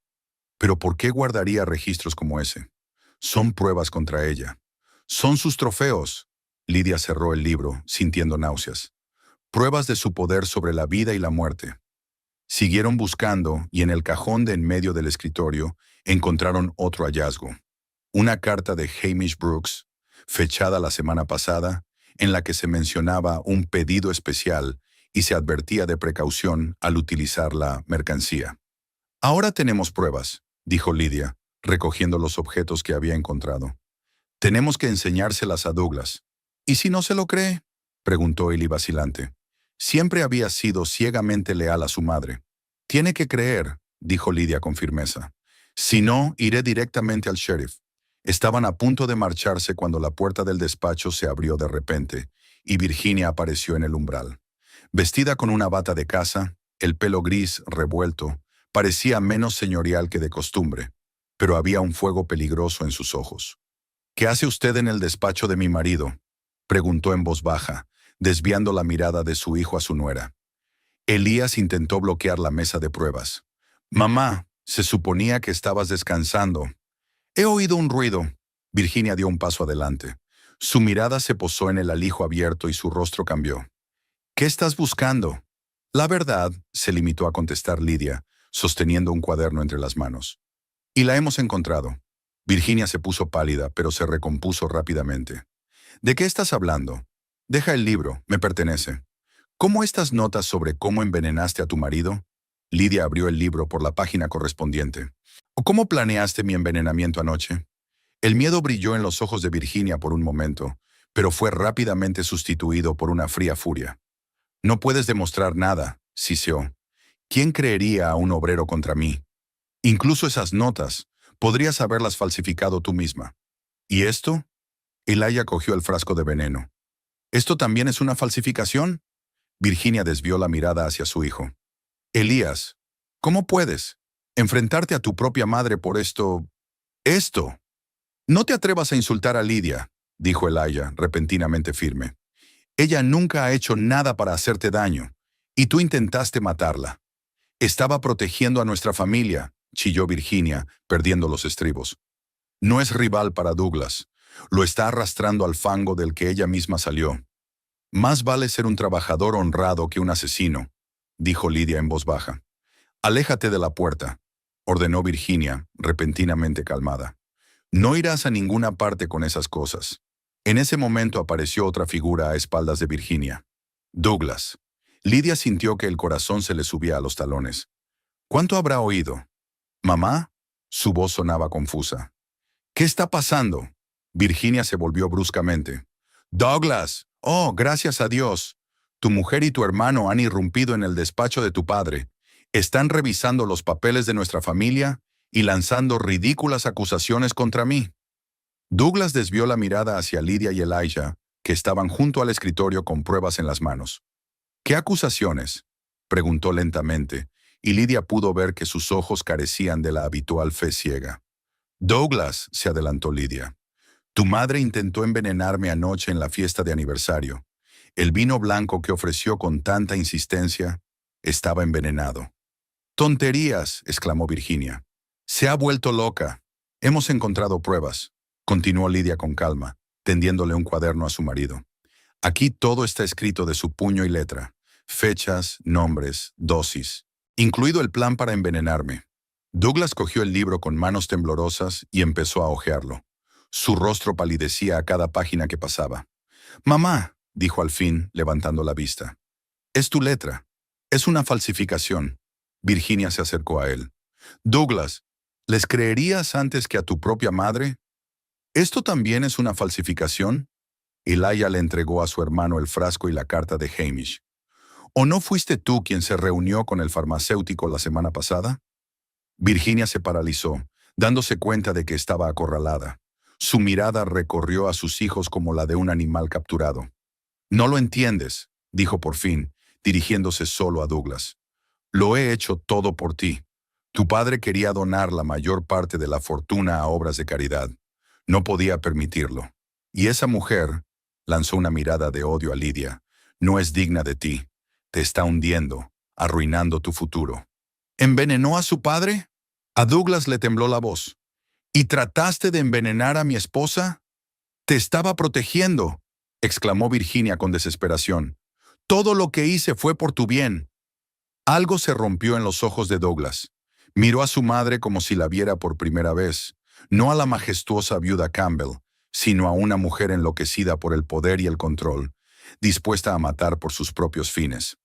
Pero ¿por qué guardaría registros como ese? Son pruebas contra ella. Son sus trofeos. Lidia cerró el libro, sintiendo náuseas. Pruebas de su poder sobre la vida y la muerte. Siguieron buscando y en el cajón de en medio del escritorio encontraron otro hallazgo. Una carta de Hamish Brooks, fechada la semana pasada, en la que se mencionaba un pedido especial y se advertía de precaución al utilizar la mercancía. Ahora tenemos pruebas, dijo Lidia, recogiendo los objetos que había encontrado. Tenemos que enseñárselas a Douglas. ¿Y si no se lo cree?, preguntó Eli vacilante. Siempre había sido ciegamente leal a su madre. Tiene que creer, dijo Lidia con firmeza. Si no, iré directamente al sheriff. Estaban a punto de marcharse cuando la puerta del despacho se abrió de repente y Virginia apareció en el umbral. Vestida con una bata de casa, el pelo gris revuelto, parecía menos señorial que de costumbre, pero había un fuego peligroso en sus ojos. ¿Qué hace usted en el despacho de mi marido?, preguntó en voz baja, desviando la mirada de su hijo a su nuera. Elías intentó bloquear la mesa de pruebas. Mamá, se suponía que estabas descansando. He oído un ruido. Virginia dio un paso adelante. Su mirada se posó en el alijo abierto y su rostro cambió. ¿Qué estás buscando? La verdad, se limitó a contestar Lidia, sosteniendo un cuaderno entre las manos. Y la hemos encontrado. Virginia se puso pálida, pero se recompuso rápidamente. ¿De qué estás hablando? Deja el libro, me pertenece. ¿Cómo estas notas sobre cómo envenenaste a tu marido? Lidia abrió el libro por la página correspondiente. ¿O cómo planeaste mi envenenamiento anoche? El miedo brilló en los ojos de Virginia por un momento, pero fue rápidamente sustituido por una fría furia. No puedes demostrar nada, siseó. ¿Quién creería a un obrero contra mí? Incluso esas notas, podrías haberlas falsificado tú misma. ¿Y esto? Elijah cogió el frasco de veneno. ¿Esto también es una falsificación? Virginia desvió la mirada hacia su hijo. Elías, ¿cómo puedes enfrentarte a tu propia madre por esto? ¡Esto! No te atrevas a insultar a Lidia, dijo Elijah, repentinamente firme. Ella nunca ha hecho nada para hacerte daño, y tú intentaste matarla. Estaba protegiendo a nuestra familia, chilló Virginia, perdiendo los estribos. No es rival para Douglas. Lo está arrastrando al fango del que ella misma salió. Más vale ser un trabajador honrado que un asesino, dijo Lidia en voz baja. Aléjate de la puerta, ordenó Virginia, repentinamente calmada. No irás a ninguna parte con esas cosas. En ese momento apareció otra figura a espaldas de Virginia. Douglas. Lidia sintió que el corazón se le subía a los talones. ¿Cuánto habrá oído? ¿Mamá? Su voz sonaba confusa. ¿Qué está pasando? Virginia se volvió bruscamente. Douglas. Oh, gracias a Dios. Tu mujer y tu hermano han irrumpido en el despacho de tu padre. Están revisando los papeles de nuestra familia y lanzando ridículas acusaciones contra mí. Douglas desvió la mirada hacia Lidia y Elijah, que estaban junto al escritorio con pruebas en las manos. ¿Qué acusaciones?, preguntó lentamente, y Lidia pudo ver que sus ojos carecían de la habitual fe ciega. Douglas, se adelantó Lidia. Tu madre intentó envenenarme anoche en la fiesta de aniversario. El vino blanco que ofreció con tanta insistencia estaba envenenado. ¡Tonterías!, exclamó Virginia. Se ha vuelto loca. Hemos encontrado pruebas, continuó Lidia con calma, tendiéndole un cuaderno a su marido. Aquí todo está escrito de su puño y letra, fechas, nombres, dosis, incluido el plan para envenenarme. Douglas cogió el libro con manos temblorosas y empezó a hojearlo. Su rostro palidecía a cada página que pasaba. «Mamá», dijo al fin, levantando la vista. «Es tu letra. Es una falsificación». Virginia se acercó a él. «Douglas, ¿les creerías antes que a tu propia madre? ¿Esto también es una falsificación?» Elijah le entregó a su hermano el frasco y la carta de Hamish. «¿O no fuiste tú quien se reunió con el farmacéutico la semana pasada?» Virginia se paralizó, dándose cuenta de que estaba acorralada. Su mirada recorrió a sus hijos como la de un animal capturado. «No lo entiendes», dijo por fin, dirigiéndose solo a Douglas. «Lo he hecho todo por ti. Tu padre quería donar la mayor parte de la fortuna a obras de caridad. No podía permitirlo. Y esa mujer», lanzó una mirada de odio a Lydia, «no es digna de ti. Te está hundiendo, arruinando tu futuro». «¿Envenenó a su padre?» A Douglas le tembló la voz. «¿Y trataste de envenenar a mi esposa?» «Te estaba protegiendo», exclamó Virginia con desesperación. «Todo lo que hice fue por tu bien». Algo se rompió en los ojos de Douglas. Miró a su madre como si la viera por primera vez, no a la majestuosa viuda Campbell, sino a una mujer enloquecida por el poder y el control, dispuesta a matar por sus propios fines.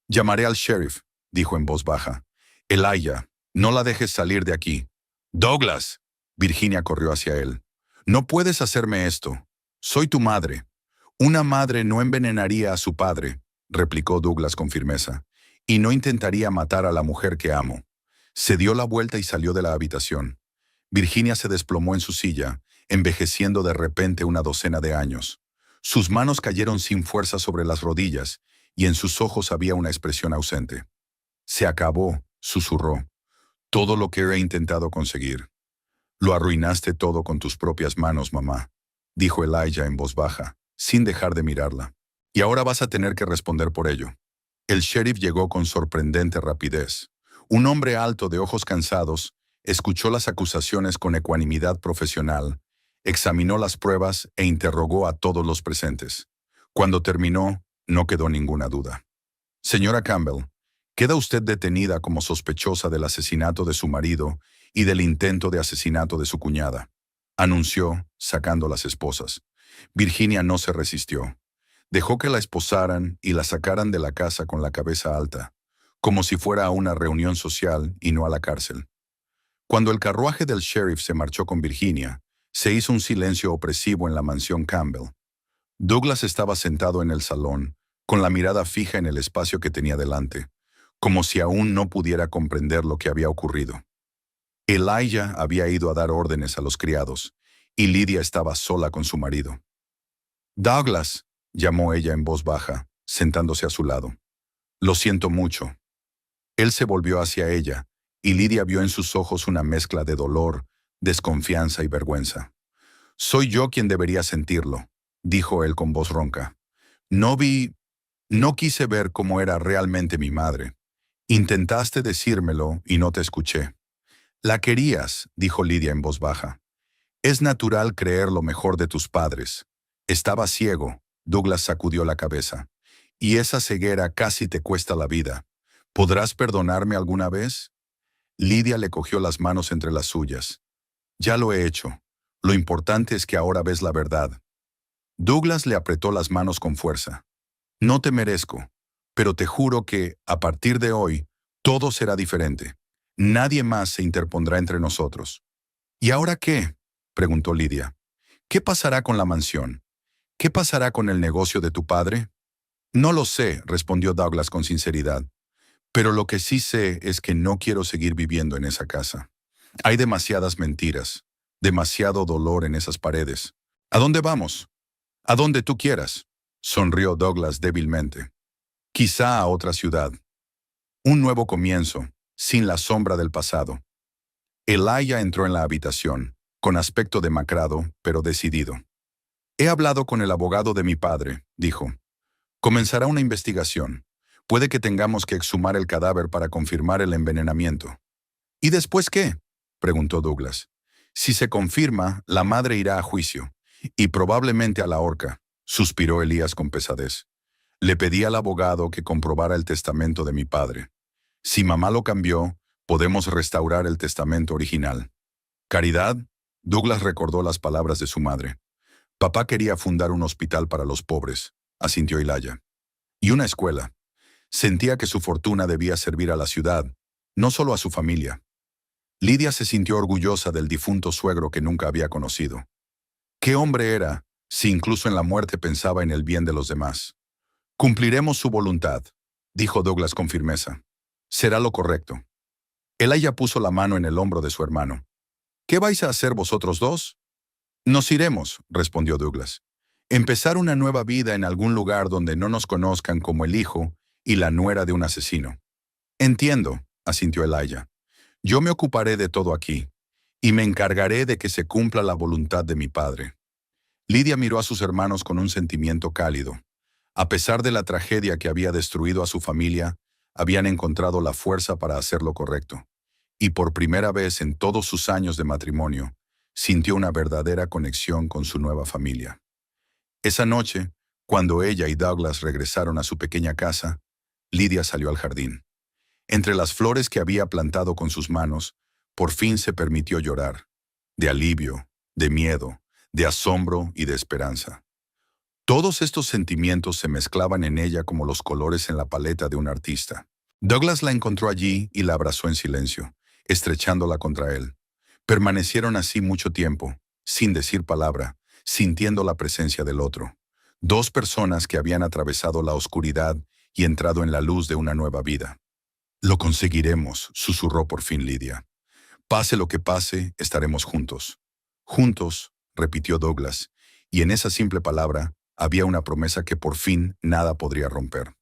«Llamaré al sheriff», dijo en voz baja. «Elijah, no la dejes salir de aquí». «Douglas», Virginia corrió hacia él. «No puedes hacerme esto. Soy tu madre». «Una madre no envenenaría a su padre», replicó Douglas con firmeza, «y no intentaría matar a la mujer que amo». Se dio la vuelta y salió de la habitación. Virginia se desplomó en su silla, envejeciendo de repente una docena de años. Sus manos cayeron sin fuerza sobre las rodillas, y en sus ojos había una expresión ausente. «Se acabó», susurró. «Todo lo que he intentado conseguir». «Lo arruinaste todo con tus propias manos, mamá», dijo Elijah en voz baja, sin dejar de mirarla. «Y ahora vas a tener que responder por ello». El sheriff llegó con sorprendente rapidez. Un hombre alto de ojos cansados escuchó las acusaciones con ecuanimidad profesional, examinó las pruebas e interrogó a todos los presentes. Cuando terminó, no quedó ninguna duda. «Señora Campbell, queda usted detenida como sospechosa del asesinato de su marido y del intento de asesinato de su cuñada», anunció, sacando las esposas. Virginia no se resistió. Dejó que la esposaran y la sacaran de la casa con la cabeza alta, como si fuera a una reunión social y no a la cárcel. Cuando el carruaje del sheriff se marchó con Virginia, se hizo un silencio opresivo en la mansión Campbell. Douglas estaba sentado en el salón, con la mirada fija en el espacio que tenía delante, como si aún no pudiera comprender lo que había ocurrido. Elijah había ido a dar órdenes a los criados, y Lydia estaba sola con su marido. «Douglas», llamó ella en voz baja, sentándose a su lado. «Lo siento mucho». Él se volvió hacia ella, y Lydia vio en sus ojos una mezcla de dolor, desconfianza y vergüenza. «Soy yo quien debería sentirlo», dijo él con voz ronca. «No quise ver cómo era realmente mi madre. Intentaste decírmelo y no te escuché». «La querías», dijo Lydia en voz baja. «Es natural creer lo mejor de tus padres». «Estaba ciego», Douglas sacudió la cabeza. «Y esa ceguera casi te cuesta la vida. ¿Podrás perdonarme alguna vez?» Lydia le cogió las manos entre las suyas. «Ya lo he hecho. Lo importante es que ahora ves la verdad». Douglas le apretó las manos con fuerza. «No te merezco, pero te juro que, a partir de hoy, todo será diferente. Nadie más se interpondrá entre nosotros». «¿Y ahora qué?», preguntó Lydia. «¿Qué pasará con la mansión? ¿Qué pasará con el negocio de tu padre?» «No lo sé», respondió Douglas con sinceridad. «Pero lo que sí sé es que no quiero seguir viviendo en esa casa. Hay demasiadas mentiras, demasiado dolor en esas paredes. ¿A dónde vamos?» «A donde tú quieras», sonrió Douglas débilmente. «Quizá a otra ciudad. Un nuevo comienzo, sin la sombra del pasado». Elijah entró en la habitación, con aspecto demacrado, pero decidido. «He hablado con el abogado de mi padre», dijo. «Comenzará una investigación. Puede que tengamos que exhumar el cadáver para confirmar el envenenamiento». «¿Y después qué?», preguntó Douglas. «Si se confirma, la madre irá a juicio, y probablemente a la horca», suspiró Elías con pesadez. «Le pedí al abogado que comprobara el testamento de mi padre. Si mamá lo cambió, Podemos restaurar el testamento original. Caridad, Douglas recordó las palabras de su madre. Papá quería fundar un hospital para los pobres, asintió Elijah. Y una escuela. Sentía que su fortuna debía servir a la ciudad, no solo a su familia. Lidia se sintió orgullosa del difunto suegro que nunca había conocido. ¿Qué hombre era, si incluso en la muerte pensaba en el bien de los demás? Cumpliremos su voluntad, dijo Douglas con firmeza. Será lo correcto. Elijah puso la mano en el hombro de su hermano. ¿Qué vais a hacer vosotros dos? Nos iremos, respondió Douglas. Empezar una nueva vida en algún lugar donde no nos conozcan como el hijo y la nuera de un asesino. Entiendo, asintió Elijah. Yo me ocuparé de todo aquí, y me encargaré de que se cumpla la voluntad de mi padre. Lidia miró a sus hermanos con un sentimiento cálido. A pesar de la tragedia que había destruido a su familia, habían encontrado la fuerza para hacer lo correcto. Y por primera vez en todos sus años de matrimonio, sintió una verdadera conexión con su nueva familia. Esa noche, cuando ella y Douglas regresaron a su pequeña casa, Lidia salió al jardín. Entre las flores que había plantado con sus manos, por fin se permitió llorar, de alivio, de miedo, de asombro y de esperanza. Todos estos sentimientos se mezclaban en ella como los colores en la paleta de un artista. Douglas la encontró allí y la abrazó en silencio, estrechándola contra él. Permanecieron así mucho tiempo, sin decir palabra, sintiendo la presencia del otro. Dos personas que habían atravesado la oscuridad y entrado en la luz de una nueva vida. Lo conseguiremos, susurró por fin Lidia. Pase lo que pase, estaremos juntos. Juntos, repitió Douglas, y en esa simple palabra había una promesa que por fin nada podría romper.